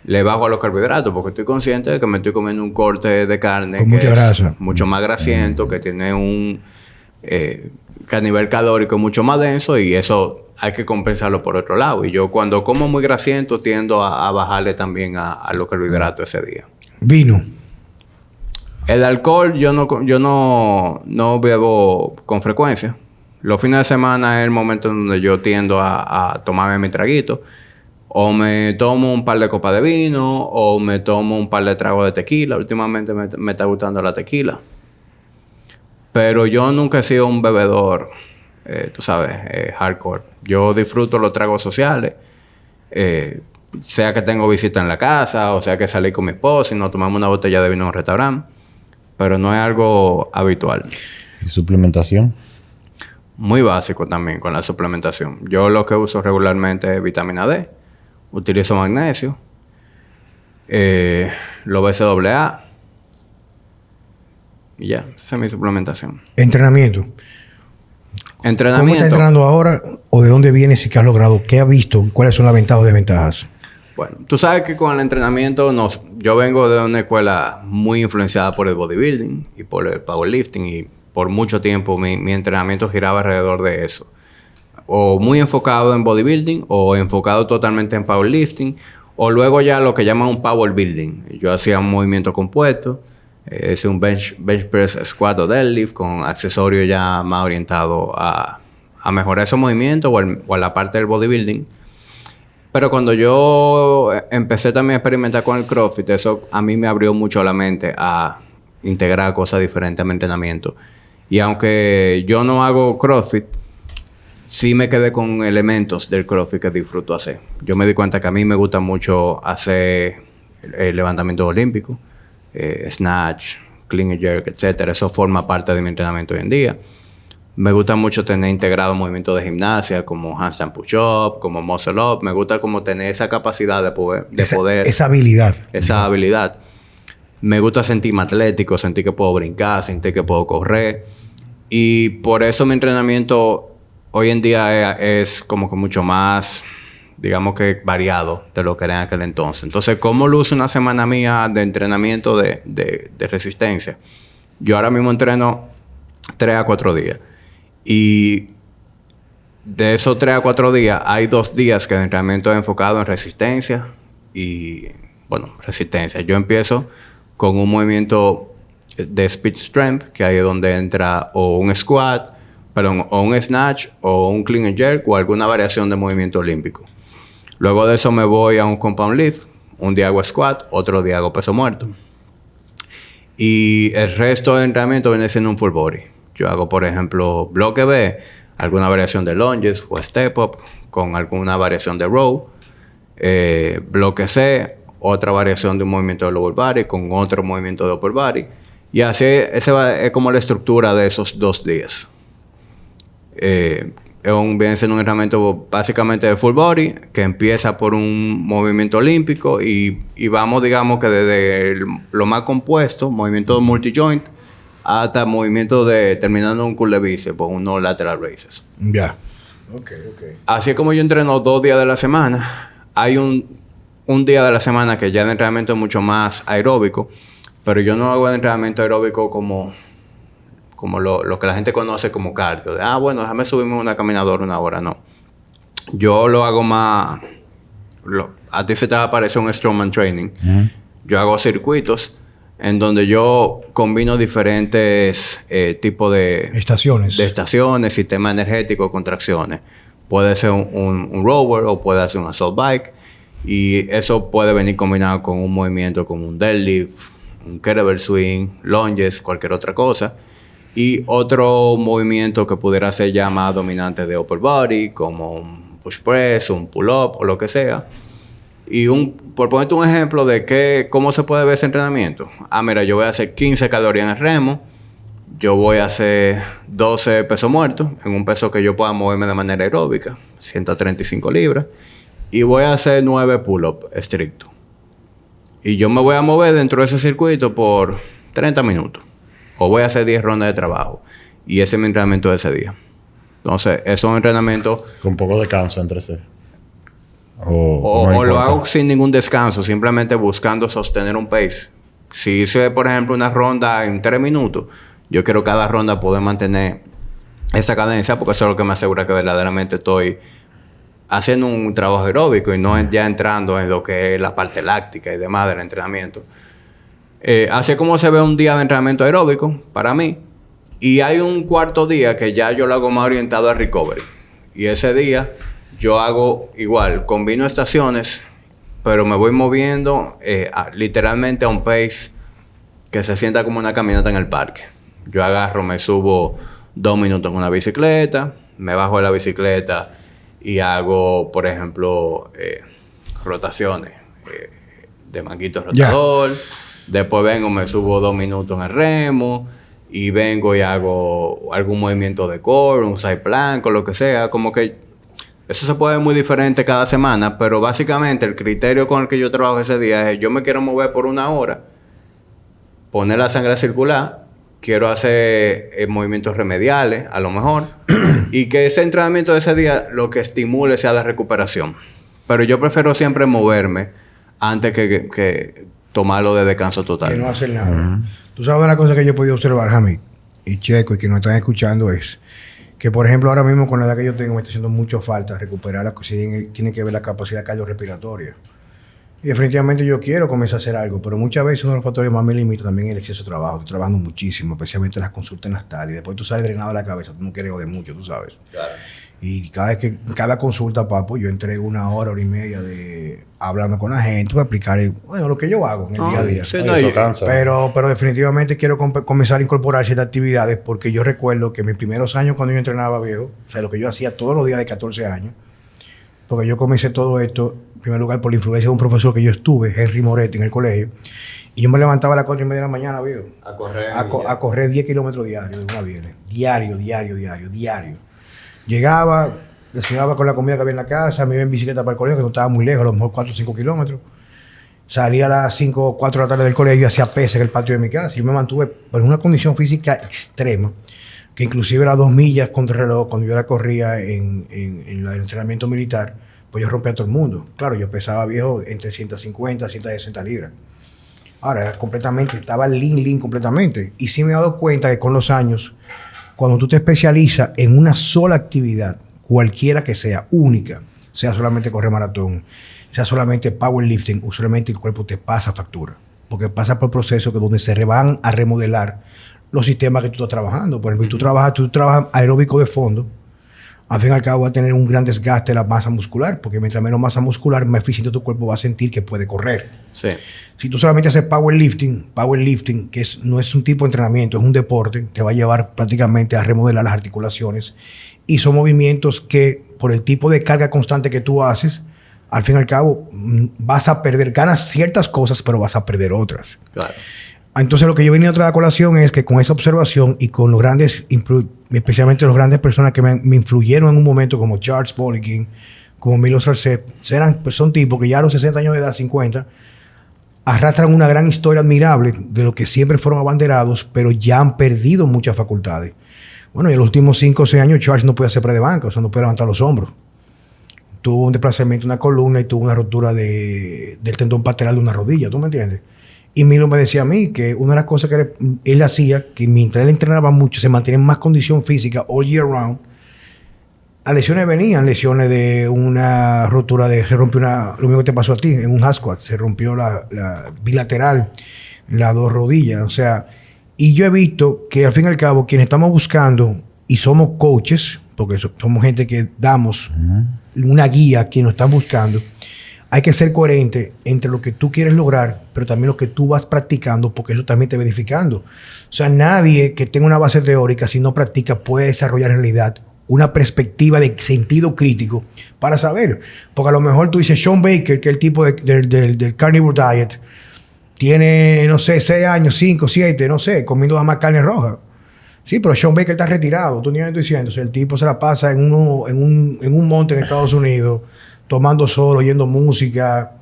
le bajo a los carbohidratos, porque estoy consciente de que me estoy comiendo un corte de carne con que mucha grasa, es mucho más grasiento, que tiene un que a nivel calórico es mucho más denso, y eso hay que compensarlo por otro lado. Y yo cuando como muy grasiento tiendo a bajarle también a los carbohidratos ese día. Vino. El alcohol yo no bebo con frecuencia. Los fines de semana es el momento en donde yo tiendo a tomarme mi traguito. O me tomo un par de copas de vino, o me tomo un par de tragos de tequila. Últimamente me está gustando la tequila. Pero yo nunca he sido un bebedor, tú sabes, hardcore. Yo disfruto los tragos sociales. Sea que tengo visita en la casa, o sea que salí con mi esposa y nos tomamos una botella de vino en un restaurante. Pero no es algo habitual. ¿Y suplementación? Muy básico también con la suplementación. Yo lo que uso regularmente es vitamina D. Utilizo magnesio. Lo BCAA. Y ya, esa es mi suplementación. Entrenamiento. ¿Cómo estás entrenando ahora? ¿O de dónde vienes y qué has logrado? ¿Qué has visto? ¿Cuáles son las ventajas o desventajas? Bueno, tú sabes que con el entrenamiento yo vengo de una escuela muy influenciada por el bodybuilding y por el powerlifting, y por mucho tiempo mi entrenamiento giraba alrededor de eso. O muy enfocado en bodybuilding, o enfocado totalmente en powerlifting, o luego ya lo que llaman un power building. Yo hacía un movimiento compuesto, es un bench press, squat o deadlift con accesorios ya más orientados a mejorar esos movimientos o a la parte del bodybuilding. Pero cuando yo empecé también a experimentar con el CrossFit, eso a mí me abrió mucho la mente a integrar cosas diferentes a mi entrenamiento. Y aunque yo no hago CrossFit, sí me quedé con elementos del CrossFit que disfruto hacer. Yo me di cuenta que a mí me gusta mucho hacer el levantamiento olímpico, snatch, clean and jerk, etcétera. Eso forma parte de mi entrenamiento hoy en día. Me gusta mucho tener integrado movimientos de gimnasia como handstand push-up, como muscle up. Me gusta como tener esa capacidad de poder... Esa habilidad. Esa habilidad. Me gusta sentirme atlético, sentir que puedo brincar, sentir que puedo correr. Y por eso mi entrenamiento hoy en día es como que mucho más, digamos que variado de lo que era en aquel entonces. Entonces, ¿cómo luce una semana mía de entrenamiento de resistencia? Yo ahora mismo entreno 3 a 4 días. Y de esos 3 a 4 días, hay 2 días que el entrenamiento es enfocado en resistencia y, resistencia. Yo empiezo con un movimiento de speed strength, que ahí es donde entra o un squat, o un snatch, o un clean and jerk, o alguna variación de movimiento olímpico. Luego de eso me voy a un compound lift. Un día hago squat, otro día hago peso muerto. Y el resto del entrenamiento viene siendo un full body. Yo hago, por ejemplo, bloque B, alguna variación de lunges o step up, con alguna variación de row. Bloque C, otra variación de un movimiento de lower body con otro movimiento de upper body. Y así, esa es como la estructura de esos 2 días. viene siendo un entrenamiento básicamente de full body, que empieza por un movimiento olímpico y vamos, digamos, que desde lo más compuesto, movimiento multi-joint, hasta movimiento terminando un curl de bíceps, unos lateral raises. Ya. Ok. Así es como yo entreno 2 días de la semana. Hay un día de la semana que ya el entrenamiento es mucho más aeróbico, pero yo no hago el entrenamiento aeróbico como lo que la gente conoce como cardio. Bueno, déjame subirme una caminadora 1 hora. No. Yo lo hago más... a ti se te va a aparecer un strongman training. Yo hago circuitos en donde yo combino diferentes tipos de... Estaciones. De estaciones, sistema energético, contracciones. Puede ser un rower o puede ser un assault bike. Y eso puede venir combinado con un movimiento como un deadlift, un kettlebell swing, lunges, cualquier otra cosa. Y otro movimiento que pudiera ser ya más dominante de upper body, como un push press, un pull up o lo que sea. Y por ponerte un ejemplo de cómo se puede ver ese entrenamiento. Mira, yo voy a hacer 15 calorías en el remo. Yo voy a hacer 12 pesos muertos en un peso que yo pueda moverme de manera aeróbica, 135 libras. Y voy a hacer 9 pull-ups estrictos. Y yo me voy a mover dentro de ese circuito por 30 minutos. O voy a hacer 10 rondas de trabajo. Y ese es mi entrenamiento de ese día. Entonces, eso es un entrenamiento... Con poco descanso entre sí. O lo hago sin ningún descanso. Simplemente buscando sostener un pace. Si hice, por ejemplo, una ronda en 3 minutos, yo quiero cada ronda poder mantener esa cadencia, porque eso es lo que me asegura que verdaderamente estoy haciendo un trabajo aeróbico y no ya entrando en lo que es la parte láctica y demás del entrenamiento. Así es como se ve un día de entrenamiento aeróbico para mí. Y hay un cuarto día que ya yo lo hago más orientado a recovery. Y ese día yo hago igual, combino estaciones, pero me voy moviendo literalmente a un pace que se sienta como una caminata en el parque. Yo agarro, me subo 2 minutos en una bicicleta, me bajo de la bicicleta y hago, por ejemplo, rotaciones de manguito rotador. Después vengo, me subo 2 minutos en el remo y vengo y hago algún movimiento de core, un side plank o lo que sea. Como que eso se puede ver muy diferente cada semana, pero básicamente el criterio con el que yo trabajo ese día es: yo me quiero mover por 1 hora, poner la sangre a circular, quiero hacer movimientos remediales, a lo mejor, y que ese entrenamiento de ese día lo que estimule sea de recuperación. Pero yo prefiero siempre moverme antes que tomarlo de descanso total. Que no hacer nada. Tú sabes una cosa que yo he podido observar, Jamie, y Checo, y que nos están escuchando, es que, por ejemplo, ahora mismo con la edad que yo tengo me está haciendo mucho falta recuperar la cosa. Tiene que ver la capacidad cardiorrespiratoria. Y definitivamente yo quiero comenzar a hacer algo, pero muchas veces uno de los factores más me limita también es el exceso de trabajo. Estoy trabajando muchísimo, especialmente las consultas en las tardes. Y después tú sales drenado de la cabeza, tú no quieres joder mucho, tú sabes. Claro. Y cada consulta, papo, yo entrego 1 hora, 1:30 de hablando con la gente para explicar lo que yo hago en el día a día. Sí, eso cansa. Pero definitivamente quiero comenzar a incorporar ciertas actividades, porque yo recuerdo que mis primeros años cuando yo entrenaba, viejo, o sea, lo que yo hacía todos los días de 14 años, porque yo comencé todo esto, en primer lugar, por la influencia de un profesor que yo estuve, Henry Moretti, en el colegio, y yo me levantaba a las 4:30 de la mañana, viejo, a correr 10 kilómetros diarios de una viernes. Diario. Llegaba, desayunaba con la comida que había en la casa, me iba en bicicleta para el colegio, que no estaba muy lejos, a lo mejor 4 o 5 kilómetros. Salía a las 5 o 4 de la tarde del colegio y hacía pesas en el patio de mi casa. Y yo me mantuve en una condición física extrema, que inclusive las 2 millas contra el reloj, cuando yo la corría en el entrenamiento militar, pues yo rompía a todo el mundo. Claro, yo pesaba, viejo, entre 150 y 160 libras. Ahora, estaba lean completamente. Y sí me he dado cuenta que con los años, cuando tú te especializas en una sola actividad, cualquiera que sea, única, sea solamente correr maratón, sea solamente powerlifting, usualmente el cuerpo te pasa factura. Porque pasa por procesos que donde se van a remodelar los sistemas que tú estás trabajando. Por ejemplo, tú trabajas aeróbico de fondo, al fin y al cabo va a tener un gran desgaste de la masa muscular, porque mientras menos masa muscular, más eficiente tu cuerpo va a sentir que puede correr. Sí. Si tú solamente haces powerlifting, que no es un tipo de entrenamiento, es un deporte, te va a llevar prácticamente a remodelar las articulaciones. Y son movimientos que, por el tipo de carga constante que tú haces, al fin y al cabo vas a perder, ganas ciertas cosas, pero vas a perder otras. Claro. Entonces, lo que yo venía a traer a colación es que con esa observación y con los grandes especialmente los grandes personas que me influyeron en un momento, como Charles Poliquin, como Milo Sarcep, son tipos que ya a los 60 años de edad, 50, arrastran una gran historia admirable de lo que siempre fueron abanderados, pero ya han perdido muchas facultades. Bueno, y en los últimos 5 o 6 años Charles no puede hacer pre de banca, o sea, no puede levantar los hombros. Tuvo un desplazamiento de una columna y tuvo una rotura del tendón patelar de una rodilla, ¿tú me entiendes? Y Milo me decía a mí que una de las cosas que él hacía, que mientras él entrenaba mucho, se mantenía en más condición física all year round. A lesiones venían lesiones de una rotura se rompió lo mismo que te pasó a ti, en un half squat, se rompió la bilateral, las 2 rodillas, o sea, y yo he visto que al fin y al cabo, quienes estamos buscando y somos coaches, porque somos gente que damos una guía a quienes nos están buscando, hay que ser coherente entre lo que tú quieres lograr, pero también lo que tú vas practicando, porque eso también te va edificando. O sea, nadie que tenga una base teórica, si no practica, puede desarrollar en realidad una perspectiva de sentido crítico para saber. Porque a lo mejor tú dices, Sean Baker, que es el tipo del Carnivore Diet, tiene, no sé, 6 años, 5, 7, no sé, comiendo nada más carne roja. Sí, pero Sean Baker está retirado. Tú ni me estoy diciendo. O sea, el tipo se la pasa en un monte en Estados Unidos, tomando sol, oyendo música.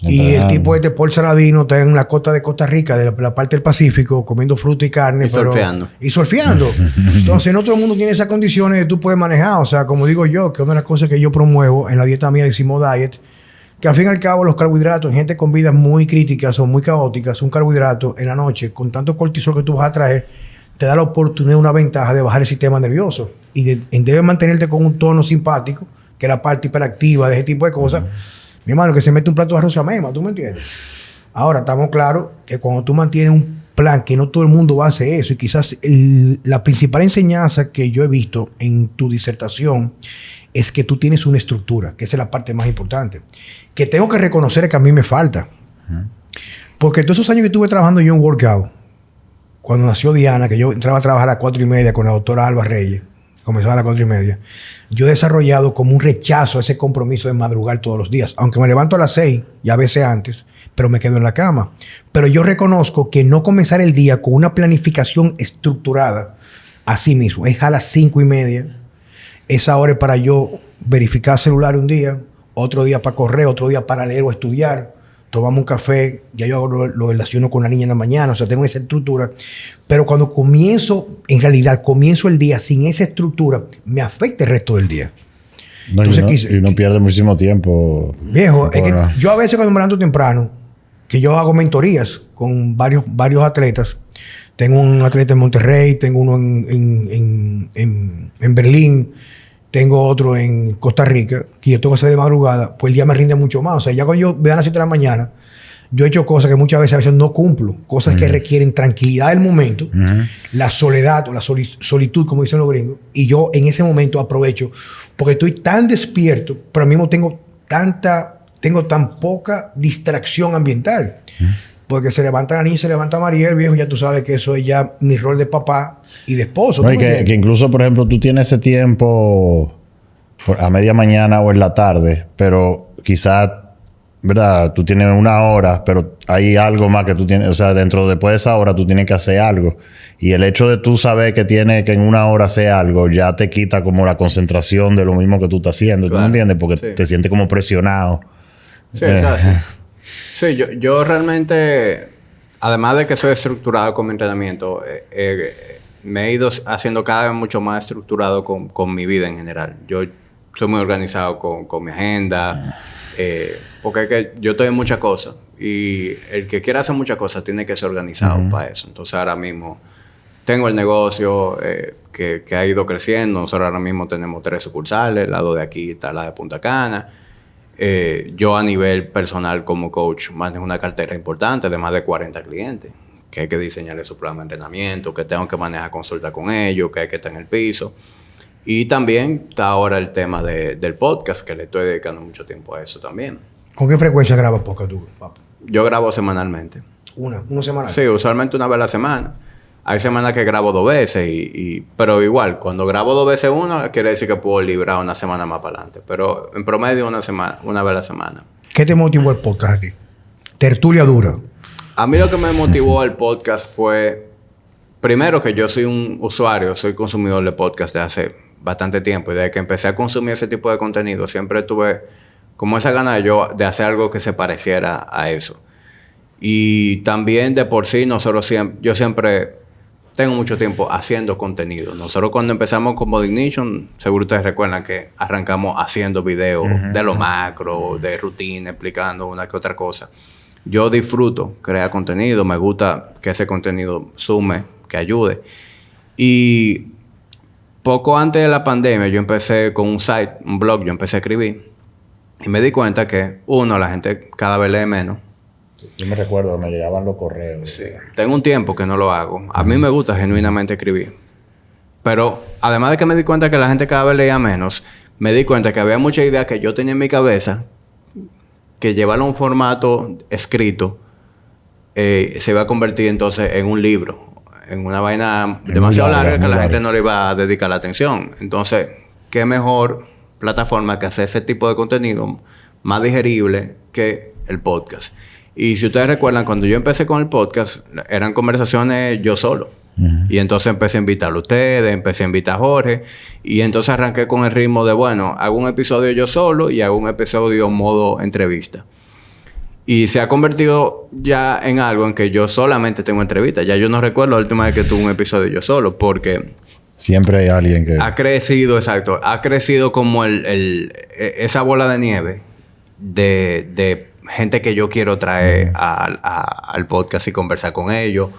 Y el tipo Paul Saladino está en la costa de Costa Rica, de la parte del Pacífico, comiendo fruta y carne. Y surfeando. Entonces, no todo el mundo tiene esas condiciones que tú puedes manejar. O sea, como digo yo, que una de las cosas que yo promuevo en la dieta mía de Simo Diet, que al fin y al cabo los carbohidratos, en gente con vidas muy críticas o muy caóticas, un carbohidrato en la noche, con tanto cortisol que tú vas a traer, te da la oportunidad, una ventaja de bajar el sistema nervioso. Y debes mantenerte con un tono simpático, que es la parte hiperactiva de ese tipo de cosas. Mi hermano, que se mete un plato de arroz a mema, ¿tú me entiendes? Ahora, estamos claros que cuando tú mantienes un plan, que no todo el mundo va a hacer eso, y quizás la principal enseñanza que yo he visto en tu disertación es que tú tienes una estructura, que esa es la parte más importante. Que tengo que reconocer que a mí me falta. Porque todos esos años que estuve trabajando yo en workout, cuando nació Diana, que yo entraba a trabajar a las 4:30 con la doctora Alba Reyes, comenzaba a las 4:30, yo he desarrollado como un rechazo a ese compromiso de madrugar todos los días. Aunque me levanto a las 6 y a veces antes, pero me quedo en la cama. Pero yo reconozco que no comenzar el día con una planificación estructurada así mismo. Es a las 5:30. Esa hora es para yo verificar celular un día, otro día para correr, otro día para leer o estudiar. Tomamos un café, ya yo lo relaciono con la niña en la mañana, o sea, tengo esa estructura. Pero cuando comienzo el día sin esa estructura, me afecta el resto del día. No, entonces, y uno pierde muchísimo tiempo. Viejo, es que yo a veces cuando me levanto temprano, que yo hago mentorías con varios atletas. Tengo un atleta en Monterrey, tengo uno en Berlín, tengo otro en Costa Rica, que yo tengo que hacer de madrugada, pues el día me rinde mucho más. O sea, ya cuando yo me dan a las 7 de la mañana, yo he hecho cosas que muchas veces no cumplo, cosas que requieren tranquilidad del momento, la soledad o la solitud, como dicen los gringos, y yo en ese momento aprovecho, porque estoy tan despierto, pero al mismo tengo tan poca distracción ambiental. Porque se levanta la niña, se levanta Mariel, viejo, ya tú sabes que eso es ya mi rol de papá y de esposo. No, y que incluso, por ejemplo, tú tienes ese tiempo a media mañana o en la tarde, pero quizás, ¿verdad? Tú tienes 1 hora, pero hay algo más que tú tienes, o sea, después de esa hora tú tienes que hacer algo. Y el hecho de tú saber que tienes que en 1 hora hacer algo ya te quita como la concentración de lo mismo que tú estás haciendo. Claro. ¿Tú me entiendes? Porque te sientes como presionado. Sí, exacto. Sí, yo realmente, además de que soy estructurado con mi entrenamiento, me he ido haciendo cada vez mucho más estructurado con mi vida en general. Yo soy muy organizado con mi agenda, porque es que yo estoy en muchas cosas y el que quiera hacer muchas cosas tiene que ser organizado para eso. Entonces ahora mismo tengo el negocio que ha ido creciendo. Nosotros ahora mismo tenemos 3 sucursales, la 2 de aquí está la de Punta Cana. Yo a nivel personal como coach manejo una cartera importante de más de 40 clientes, que hay que diseñarle su programa de entrenamiento, que tengo que manejar consulta con ellos, que hay que estar en el piso. Y también está ahora el tema del podcast, que le estoy dedicando mucho tiempo a eso también. ¿Con qué frecuencia grabas podcast tú, papá? Yo grabo semanalmente. ¿Uno semanal? Sí, usualmente 1 vez a la semana. Hay semanas que grabo 2 veces, pero igual, cuando grabo 2 veces una, quiere decir que puedo librar 1 semana más para adelante. Pero en promedio 1 vez a la semana. ¿Qué te motivó el podcast aquí? Tertulia dura. A mí lo que me motivó al podcast fue primero que yo soy un usuario, soy consumidor de podcast de hace bastante tiempo. Y desde que empecé a consumir ese tipo de contenido, siempre tuve como esa gana de hacer algo que se pareciera a eso. Y también de por sí, yo siempre tengo mucho tiempo haciendo contenido. Nosotros cuando empezamos con Body Ignition, seguro ustedes recuerdan que arrancamos haciendo videos de lo macro, de rutina, explicando una que otra cosa. Yo disfruto crear contenido, me gusta que ese contenido sume, que ayude. Y poco antes de la pandemia yo empecé con un site, un blog, yo empecé a escribir. Y me di cuenta que, la gente cada vez lee menos. Yo me recuerdo, me llegaban los correos. Sí. Tengo un tiempo que no lo hago. A mí me gusta genuinamente escribir. Pero además de que me di cuenta que la gente cada vez leía menos, me di cuenta que había muchas ideas que yo tenía en mi cabeza que llevarlo a un formato escrito se iba a convertir entonces en un libro. En una vaina demasiado larga que la gente no le iba a dedicar la atención. Entonces, ¿qué mejor plataforma que hacer ese tipo de contenido más digerible que el podcast? Y si ustedes recuerdan, cuando yo empecé con el podcast, eran conversaciones yo solo. Y entonces empecé a invitarlo a ustedes, empecé a invitar a Jorge. Y entonces arranqué con el ritmo de, hago un episodio yo solo y hago un episodio modo entrevista. Y se ha convertido ya en algo en que yo solamente tengo entrevistas. Ya yo no recuerdo la última vez que tuve un episodio yo solo, porque siempre hay alguien que... Ha crecido como esa bola de nieve de gente que yo quiero traer al podcast y conversar con ellos.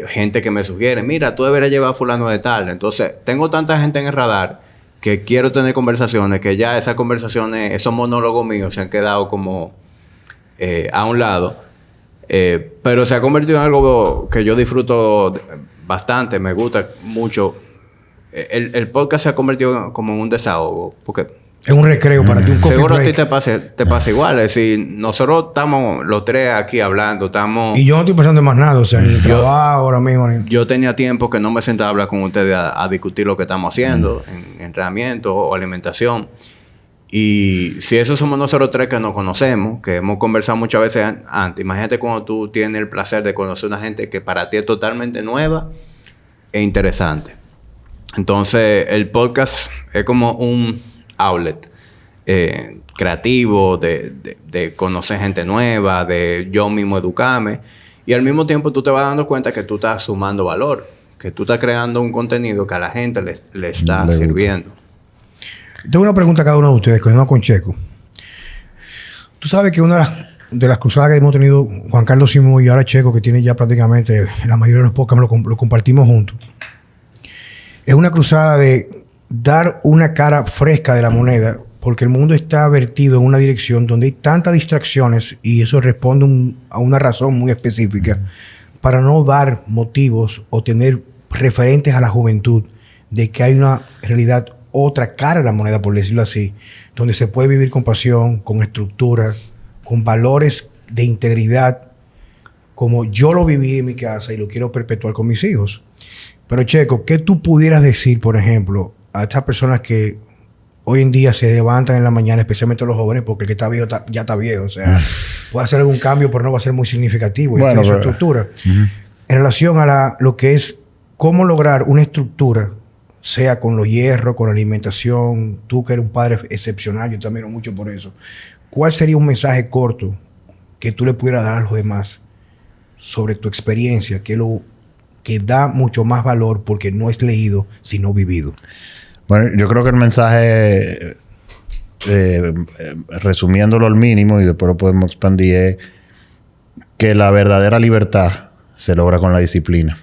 Gente que me sugiere, mira, tú deberías llevar a fulano de tal. Entonces, tengo tanta gente en el radar que quiero tener conversaciones, que ya esas conversaciones, esos monólogos míos se han quedado como a un lado. Pero se ha convertido en algo que yo disfruto bastante, me gusta mucho. El podcast se ha convertido como en un desahogo, porque es un recreo para ti, un coffee seguro break. a ti te pasa igual. Es decir, nosotros estamos los tres aquí hablando, Y yo no estoy pensando en más nada, o sea, ni trabajo ahora mismo. Yo tenía tiempo que no me sentaba a hablar con ustedes a discutir lo que estamos haciendo en entrenamiento o alimentación. Y si eso somos nosotros tres que nos conocemos, que hemos conversado muchas veces antes, imagínate cuando tú tienes el placer de conocer a una gente que para ti es totalmente nueva e interesante. Entonces, el podcast es como un outlet creativo de conocer gente nueva, de yo mismo educarme. Y al mismo tiempo tú te vas dando cuenta que tú estás sumando valor, que tú estás creando un contenido que a la gente le está sirviendo. Tengo una pregunta a cada uno de ustedes, cogiendo con Checo. Tú sabes que una de las cruzadas que hemos tenido, Juan Carlos Simón y ahora Checo, que tiene ya prácticamente la mayoría de los podcasts, lo compartimos juntos. Es una cruzada de dar una cara fresca de la moneda, porque el mundo está vertido en una dirección donde hay tantas distracciones y eso responde a una razón muy específica para no dar motivos o tener referentes a la juventud de que hay una realidad, otra cara de la moneda, por decirlo así, donde se puede vivir con pasión, con estructura, con valores de integridad, como yo lo viví en mi casa y lo quiero perpetuar con mis hijos. Pero Checo, ¿qué tú pudieras decir, por ejemplo, a estas personas que hoy en día se levantan en la mañana, especialmente los jóvenes, porque el que está viejo ya está viejo? O sea, puede hacer algún cambio, pero no va a ser muy significativo. Bueno, tiene su estructura. En relación a lo que es cómo lograr una estructura, sea con los hierros, con la alimentación, tú que eres un padre excepcional, yo te admiro mucho por eso. ¿Cuál sería un mensaje corto que tú le pudieras dar a los demás sobre tu experiencia, que da mucho más valor porque no es leído, sino vivido? Bueno, yo creo que el mensaje, resumiéndolo al mínimo y después lo podemos expandir, es que la verdadera libertad se logra con la disciplina.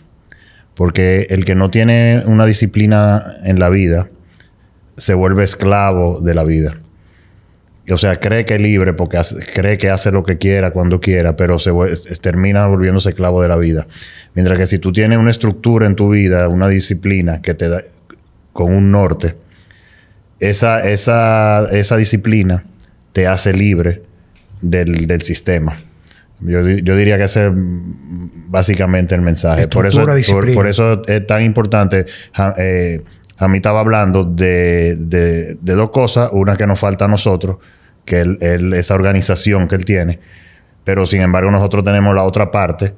Porque el que no tiene una disciplina en la vida se vuelve esclavo de la vida. O sea, cree que es libre porque cree que hace lo que quiera cuando quiera, pero termina volviéndose esclavo de la vida. Mientras que si tú tienes una estructura en tu vida, una disciplina que te da con un norte, esa disciplina te hace libre del sistema. Yo diría que ese es básicamente el mensaje. Por eso es tan importante. A mí estaba hablando de dos cosas. Una que nos falta a nosotros, que esa organización que él tiene. Pero sin embargo nosotros tenemos la otra parte,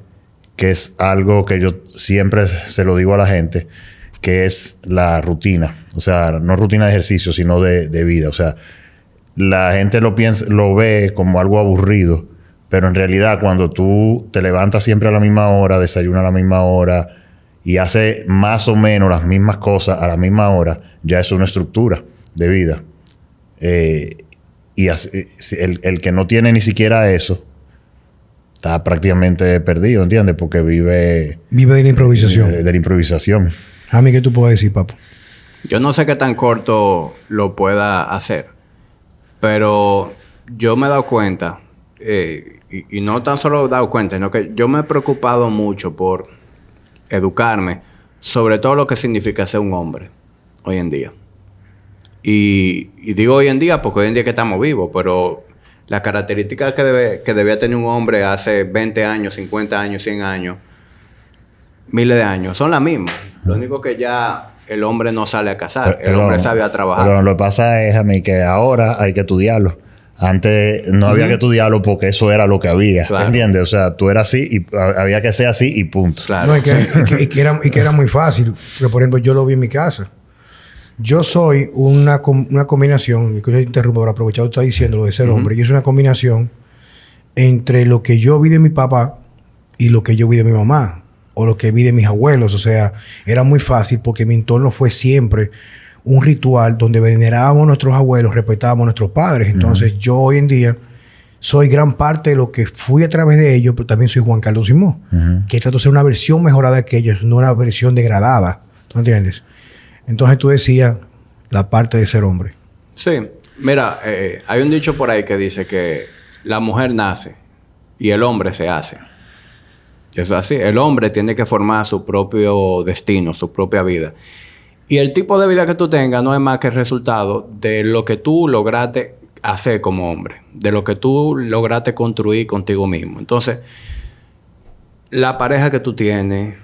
que es algo que yo siempre se lo digo a la gente, que es la rutina. O sea, no rutina de ejercicio, sino de vida. O sea, la gente lo ve como algo aburrido, pero en realidad cuando tú te levantas siempre a la misma hora, desayunas a la misma hora y haces más o menos las mismas cosas a la misma hora, ya es una estructura de vida. Y el que no tiene ni siquiera eso está prácticamente perdido, ¿entiendes? Porque vive de la improvisación. De la improvisación. A mí, ¿qué tú puedes decir, papo? Yo no sé qué tan corto lo pueda hacer, pero yo me he dado cuenta, y no tan solo he dado cuenta, sino que yo me he preocupado mucho por educarme sobre todo lo que significa ser un hombre hoy en día. Y digo hoy en día porque hoy en día que estamos vivos, pero las características que debía tener un hombre hace 20 años, 50 años, 100 años, miles de años, son las mismas. Lo único que ya el hombre no sale a cazar, el hombre sale a trabajar. Pero lo que pasa es, a mí, que ahora hay que estudiarlo. Antes no había que estudiarlo porque eso era lo que había. Claro. ¿Entiendes? O sea, tú eras así y había que ser así y punto. Claro. No, y que era muy fácil. Pero, por ejemplo, yo lo vi en mi casa. Yo soy una combinación, y que yo te interrumpo para aprovechar lo que estás diciendo, lo de ser hombre. Yo soy una combinación entre lo que yo vi de mi papá y lo que yo vi de mi mamá. O lo que vi de mis abuelos. O sea, era muy fácil porque mi entorno fue siempre un ritual donde venerábamos a nuestros abuelos, respetábamos a nuestros padres. Entonces, yo hoy en día soy gran parte de lo que fui a través de ellos, pero también soy Juan Carlos Simón, que trato de ser una versión mejorada de aquellos, no una versión degradada. ¿Tú entiendes? Entonces, tú decías la parte de ser hombre. Sí. Mira, hay un dicho por ahí que dice que la mujer nace y el hombre se hace. Eso es así. El hombre tiene que formar su propio destino, su propia vida. Y el tipo de vida que tú tengas no es más que el resultado de lo que tú lograste hacer como hombre. De lo que tú lograste construir contigo mismo. Entonces, la pareja que tú tienes,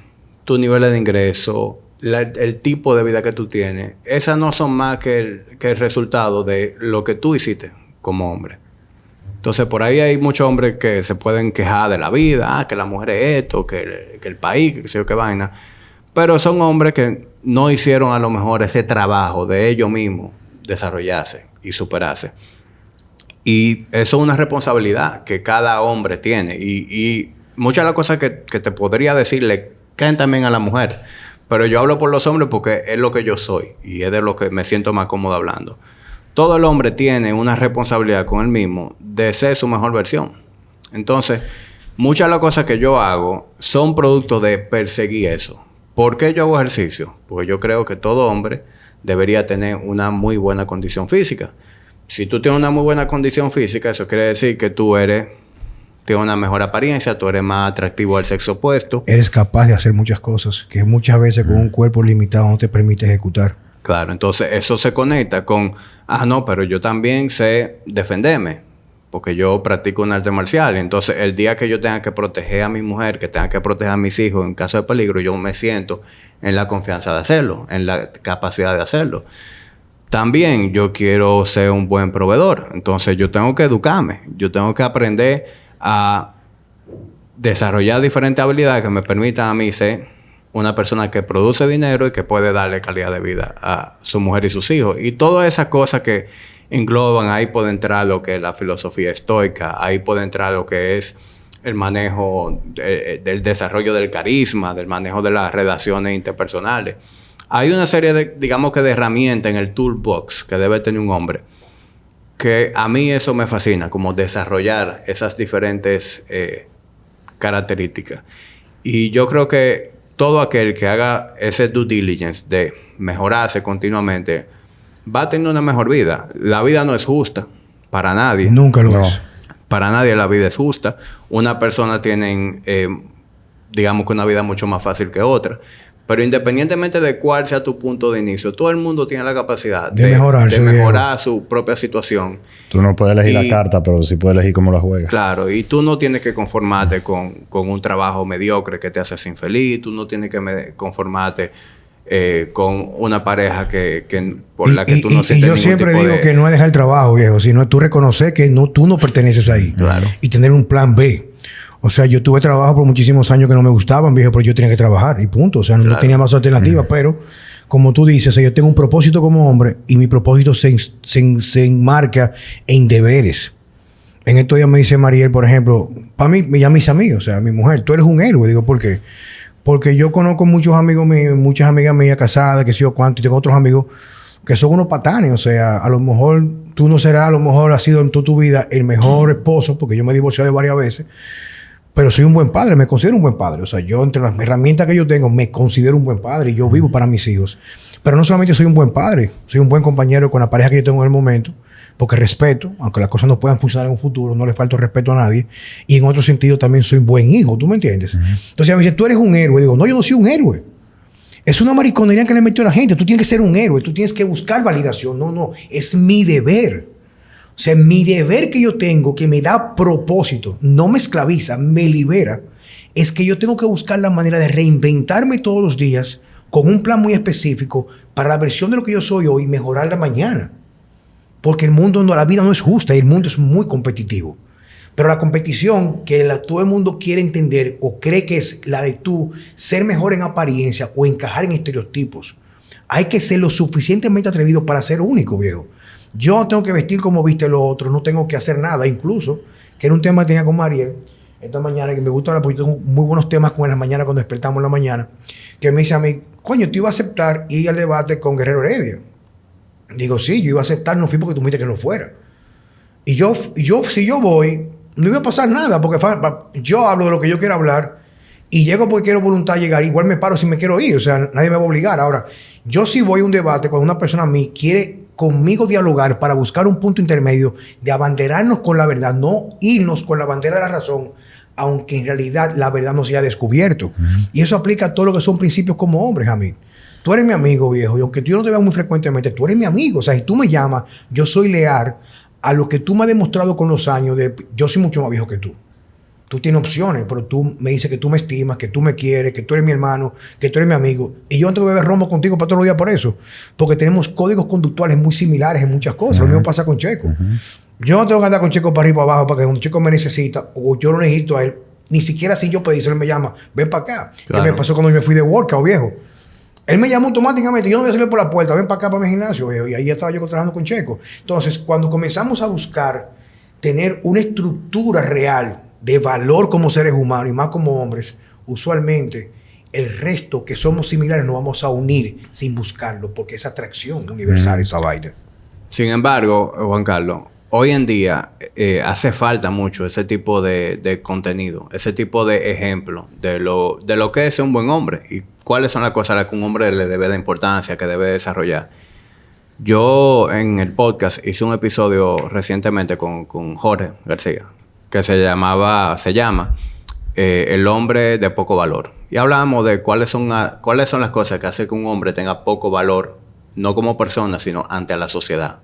tus niveles de ingreso, el tipo de vida que tú tienes, esas no son más que el resultado de lo que tú hiciste como hombre. Entonces, por ahí hay muchos hombres que se pueden quejar de la vida, que la mujer es esto, que el país, que sé yo qué vaina. Pero son hombres que no hicieron a lo mejor ese trabajo de ellos mismos desarrollarse y superarse. Y eso es una responsabilidad que cada hombre tiene. Y muchas de las cosas que te podría decir le caen también a la mujer. Pero yo hablo por los hombres porque es lo que yo soy y es de lo que me siento más cómodo hablando. Todo el hombre tiene una responsabilidad con él mismo de ser su mejor versión. Entonces, muchas de las cosas que yo hago son producto de perseguir eso. ¿Por qué yo hago ejercicio? Porque yo creo que todo hombre debería tener una muy buena condición física. Si tú tienes una muy buena condición física, eso quiere decir que tienes una mejor apariencia, tú eres más atractivo al sexo opuesto. Eres capaz de hacer muchas cosas que muchas veces con un cuerpo limitado no te permite ejecutar. Claro, entonces eso se conecta con, no, pero yo también sé defenderme, porque yo practico un arte marcial. Entonces, el día que yo tenga que proteger a mi mujer, que tenga que proteger a mis hijos en caso de peligro, yo me siento en la confianza de hacerlo, en la capacidad de hacerlo. También yo quiero ser un buen proveedor. Entonces, yo tengo que educarme. Yo tengo que aprender a desarrollar diferentes habilidades que me permitan a mí ser una persona que produce dinero y que puede darle calidad de vida a su mujer y sus hijos. Y todas esas cosas que engloban, ahí puede entrar lo que es la filosofía estoica, ahí puede entrar lo que es el manejo del desarrollo del carisma, del manejo de las relaciones interpersonales. Hay una serie de, digamos que de herramientas en el toolbox que debe tener un hombre, que a mí eso me fascina, como desarrollar esas diferentes características. Y yo creo que todo aquel que haga ese due diligence de mejorarse continuamente va a tener una mejor vida. La vida no es justa para nadie. Nunca lo es. Para nadie la vida es justa. Una persona tiene, digamos que una vida mucho más fácil que otra. Pero independientemente de cuál sea tu punto de inicio, todo el mundo tiene la capacidad de mejorar su propia situación. Tú no puedes elegir la carta, pero sí puedes elegir cómo la juegas. Claro, y tú no tienes que conformarte con un trabajo mediocre que te hace infeliz. Tú no tienes que conformarte con una pareja por la que tú no sientes ningún tipo de... Y yo siempre digo que no es dejar el trabajo, viejo, sino tú reconocer que tú no perteneces ahí. Claro. Y tener un plan B. O sea, yo tuve trabajo por muchísimos años que no me gustaban, viejo, pero yo tenía que trabajar y punto. O sea, no tenía más alternativa. Pero, como tú dices, o sea, yo tengo un propósito como hombre y mi propósito se enmarca en deberes. En estos días me dice Mariel, por ejemplo, para mí, ya mis amigos, o sea, mi mujer, tú eres un héroe. Digo, ¿por qué? Porque yo conozco muchos amigos míos, muchas amigas mías casadas, que sé yo cuánto, y tengo otros amigos que son unos patanes. O sea, a lo mejor tú no serás, a lo mejor has sido en toda tu vida el mejor esposo, porque yo me he divorciado varias veces, pero soy un buen padre, me considero un buen padre. O sea, yo entre las herramientas que yo tengo, me considero un buen padre y yo vivo para mis hijos. Pero no solamente soy un buen padre, soy un buen compañero con la pareja que yo tengo en el momento, porque respeto, aunque las cosas no puedan funcionar en un futuro, no le falto respeto a nadie. Y en otro sentido también soy un buen hijo, ¿tú me entiendes? Entonces me dice, tú eres un héroe. Digo, no, yo no soy un héroe. Es una mariconería que le metió a la gente. Tú tienes que ser un héroe, tú tienes que buscar validación. No, es mi deber. O sea, mi deber que yo tengo, que me da propósito, no me esclaviza, me libera, es que yo tengo que buscar la manera de reinventarme todos los días con un plan muy específico para la versión de lo que yo soy hoy y mejorarla mañana. Porque el mundo, la vida no es justa y el mundo es muy competitivo. Pero la competición que todo el mundo quiere entender o cree que es la de tú ser mejor en apariencia o encajar en estereotipos. Hay que ser lo suficientemente atrevido para ser único, viejo. Yo no tengo que vestir como viste los otros, no tengo que hacer nada. Incluso, que era un tema que tenía con Mariel esta mañana, que me gusta hablar porque yo tengo muy buenos temas con él en la mañana cuando despertamos en la mañana, que me dice a mí, coño, tú ibas a aceptar ir al debate con Guerrero Heredia. Digo, sí, yo iba a aceptar, no fui porque tú me dijiste que no fuera. Y yo, si yo voy, no iba a pasar nada, porque yo hablo de lo que yo quiero hablar y llego porque quiero voluntad llegar. Igual me paro si me quiero ir, o sea, nadie me va a obligar. Ahora, yo sí voy a un debate cuando una persona a mí quiere conmigo dialogar para buscar un punto intermedio de abanderarnos con la verdad, no irnos con la bandera de la razón, aunque en realidad la verdad no se haya descubierto. Y eso aplica a todo lo que son principios como hombres, a mí. Tú eres mi amigo, viejo, y aunque yo no te vea muy frecuentemente, tú eres mi amigo. O sea, si tú me llamas, yo soy leal a lo que tú me has demostrado con los años de... Yo soy mucho más viejo que tú. Tú tienes opciones, pero tú me dices que tú me estimas, que tú me quieres, que tú eres mi hermano, que tú eres mi amigo. Y yo no te voy a beber romo contigo para todos los días por eso. Porque tenemos códigos conductuales muy similares en muchas cosas. Lo mismo pasa con Checo. Yo no tengo que andar con Checo para arriba y para abajo para que cuando Checo me necesita o yo lo necesito a él, ni siquiera si yo pedí, él me llama, ven para acá. Claro. ¿Qué me pasó cuando yo me fui de workout, viejo? Él me llamó automáticamente, yo no voy a salir por la puerta, ven para acá para mi gimnasio, viejo. Y ahí ya estaba yo trabajando con Checo. Entonces, cuando comenzamos a buscar tener una estructura real de valor como seres humanos y más como hombres, usualmente el resto que somos similares nos vamos a unir sin buscarlo, porque es atracción universal esa vaina. Sin embargo, Juan Carlos, hoy en día hace falta mucho ese tipo de contenido, ese tipo de ejemplo de lo que es ser un buen hombre y cuáles son las cosas a las que un hombre le debe de importancia, que debe desarrollar. Yo en el podcast hice un episodio recientemente con Jorge García, que se llama El hombre de poco valor. Y hablábamos de cuáles son las cosas que hacen que un hombre tenga poco valor, no como persona, sino ante la sociedad.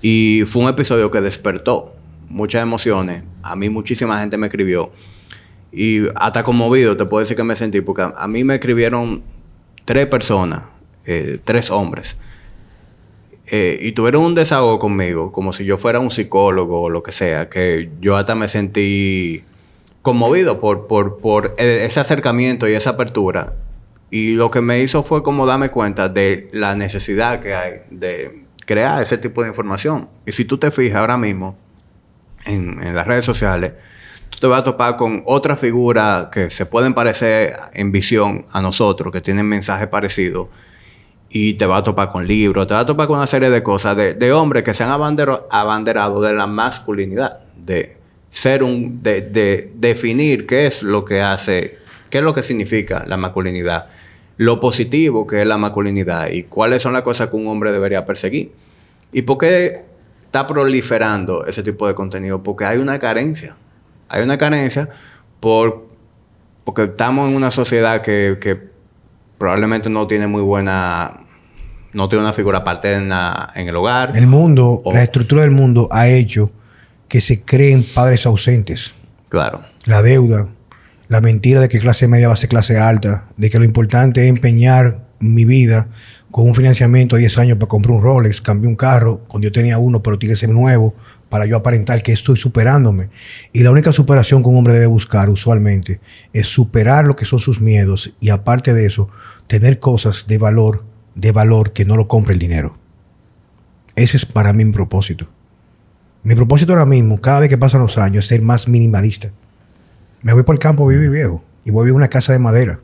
Y fue un episodio que despertó muchas emociones. A mí muchísima gente me escribió. Y hasta conmovido te puedo decir que me sentí, porque a mí me escribieron 3 personas, 3 hombres. Y tuvieron un desahogo conmigo, como si yo fuera un psicólogo o lo que sea, que yo hasta me sentí conmovido por ese acercamiento y esa apertura. Y lo que me hizo fue como darme cuenta de la necesidad que hay de crear ese tipo de información. Y si tú te fijas ahora mismo en las redes sociales, tú te vas a topar con otras figuras que se pueden parecer en visión a nosotros, que tienen mensajes parecidos. Y te vas a topar con libros, te vas a topar con una serie de cosas de hombres que se han abanderado de la masculinidad, de ser de definir qué es lo que hace, qué es lo que significa la masculinidad, lo positivo que es la masculinidad y cuáles son las cosas que un hombre debería perseguir. ¿Y por qué está proliferando ese tipo de contenido? Porque hay una carencia. Hay una carencia porque estamos en una sociedad que probablemente no tiene no tiene una figura paterna en el hogar. El mundo, la estructura del mundo ha hecho que se creen padres ausentes. Claro. La deuda, la mentira de que clase media va a ser clase alta, de que lo importante es empeñar mi vida con un financiamiento de 10 años para comprar un Rolex, cambié un carro, cuando yo tenía uno, pero tiene que ser nuevo, para yo aparentar que estoy superándome. Y la única superación que un hombre debe buscar usualmente es superar lo que son sus miedos y aparte de eso, tener cosas de valor que no lo compre el dinero. Ese es para mí mi propósito. Mi propósito ahora mismo, cada vez que pasan los años, es ser más minimalista. Me voy por el campo a vivir, viejo, y voy a vivir en una casa de madera,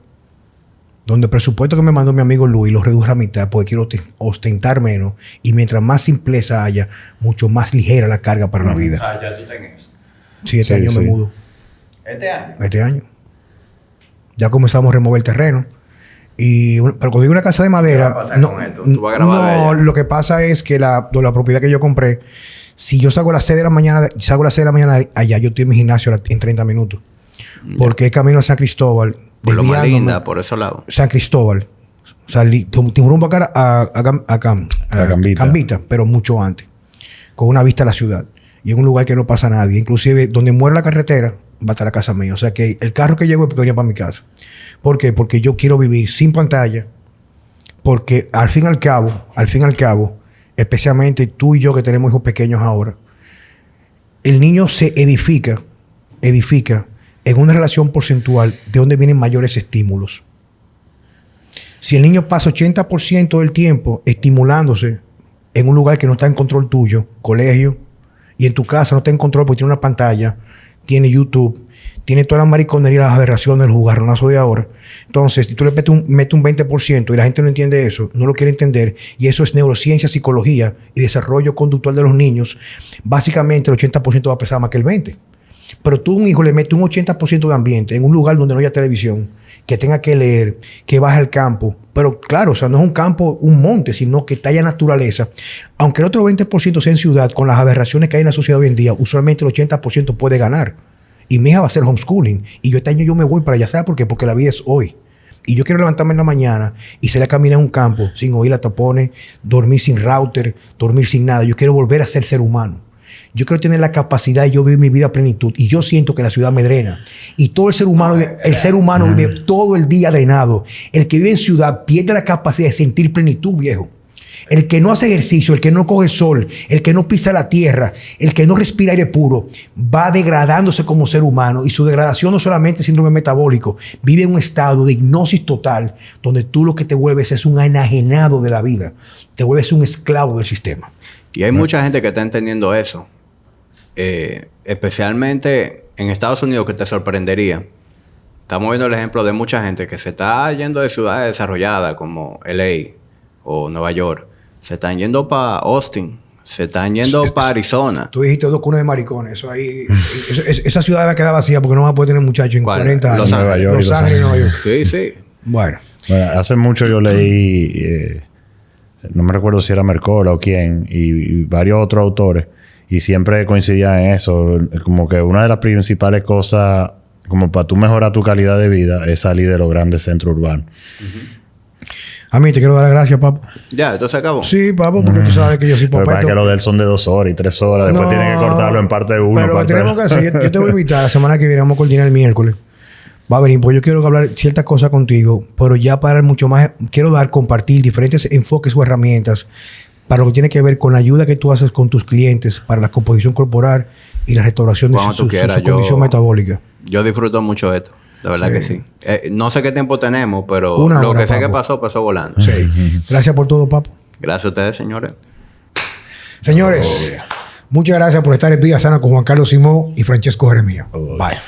donde el presupuesto que me mandó mi amigo Luis lo reduje a mitad porque quiero ostentar menos y mientras más simpleza haya, mucho más ligera la carga para la vida. Ah, ya tú tenés eso. Sí, este año me mudo. ¿Este año? Este año. Ya comenzamos a remover el terreno. Pero cuando digo una casa de madera... ¿Qué va a pasar con esto? ¿Tú vas a grabar de ella? Lo que pasa es que la propiedad que yo compré, si yo salgo a las 6 de la mañana, allá, yo estoy en mi gimnasio en 30 minutos. Porque es camino a San Cristóbal. Por lo más linda, por esos lados. San Cristóbal. Salí, tengo rumbo acá a Cambita, pero mucho antes. Con una vista a la ciudad. Y en un lugar que no pasa nadie. Inclusive, donde muere la carretera, va a estar la casa mía. O sea que el carro que llevo es porque venía para mi casa. ¿Por qué? Porque yo quiero vivir sin pantalla. Porque al fin y al cabo, especialmente tú y yo que tenemos hijos pequeños ahora, el niño se edifica en una relación porcentual de donde vienen mayores estímulos. Si el niño pasa 80% del tiempo estimulándose en un lugar que no está en control tuyo, colegio, y en tu casa no está en control porque tiene una pantalla, tiene YouTube, tiene toda la mariconería y las aberraciones del jugarronazo de ahora. Entonces, si tú le metes un 20% y la gente no entiende eso, no lo quiere entender, y eso es neurociencia, psicología y desarrollo conductual de los niños, básicamente el 80% va a pesar más que el 20%. Pero tú, un hijo, le metes un 80% de ambiente en un lugar donde no haya televisión, que tenga que leer, que baje al campo. Pero claro, o sea, no es un campo, un monte, sino que haya naturaleza. Aunque el otro 20% sea en ciudad, con las aberraciones que hay en la sociedad hoy en día, usualmente el 80% puede ganar. Y mi hija va a hacer homeschooling. Y yo este año yo me voy para allá. ¿Sabes por qué? Porque la vida es hoy. Y yo quiero levantarme en la mañana y salir a caminar en un campo sin oír la tapones, dormir sin router, dormir sin nada. Yo quiero volver a ser ser humano. Yo quiero tener la capacidad de yo vivir mi vida a plenitud. Y yo siento que la ciudad me drena. Y todo el ser humano vive todo el día drenado. El que vive en ciudad pierde la capacidad de sentir plenitud, viejo. El que no hace ejercicio, el que no coge sol, el que no pisa la tierra, el que no respira aire puro, va degradándose como ser humano. Y su degradación no solamente es síndrome metabólico, vive en un estado de hipnosis total, donde tú lo que te vuelves es un enajenado de la vida. Te vuelves un esclavo del sistema. Y hay mucha gente que está entendiendo eso. Especialmente en Estados Unidos, que te sorprendería. Estamos viendo el ejemplo de mucha gente que se está yendo de ciudades desarrolladas como LA o Nueva York. Se están yendo para Austin. Se están yendo para Arizona. Tú dijiste 2 cunas de maricones. Eso ahí, esa ciudad va a quedar vacía porque no va a poder tener muchachos en 40 años. Los Ángeles y Nueva York. Sí, sí. Bueno, hace mucho yo leí, no me recuerdo si era Mercola o quién, y varios otros autores, y siempre coincidían en eso. Como que una de las principales cosas, como para tú mejorar tu calidad de vida, es salir de los grandes centros urbanos. A mí te quiero dar las gracias, papo. Ya, ¿esto se acabó? Sí, papo, porque tú sabes que yo soy papá. Para que los de él son de 2 horas y 3 horas. Después No, tienen que cortarlo en parte de 1. Pero tenemos que hacer. Yo te voy a invitar la semana que viene. Vamos a coordinar el miércoles. Va a venir, pues yo quiero hablar ciertas cosas contigo, pero ya para mucho más, quiero compartir diferentes enfoques o herramientas para lo que tiene que ver con la ayuda que tú haces con tus clientes para la composición corporal y la restauración de su condición metabólica. Yo disfruto mucho de esto. De verdad que sí. No sé qué tiempo tenemos, pero lo que sé que pasó volando. Sí. Gracias por todo, papo. Gracias a ustedes, señores. Señores, muchas gracias por estar en Vida Sana con Juan Carlos Simón y Francesco Jeremías. Bye.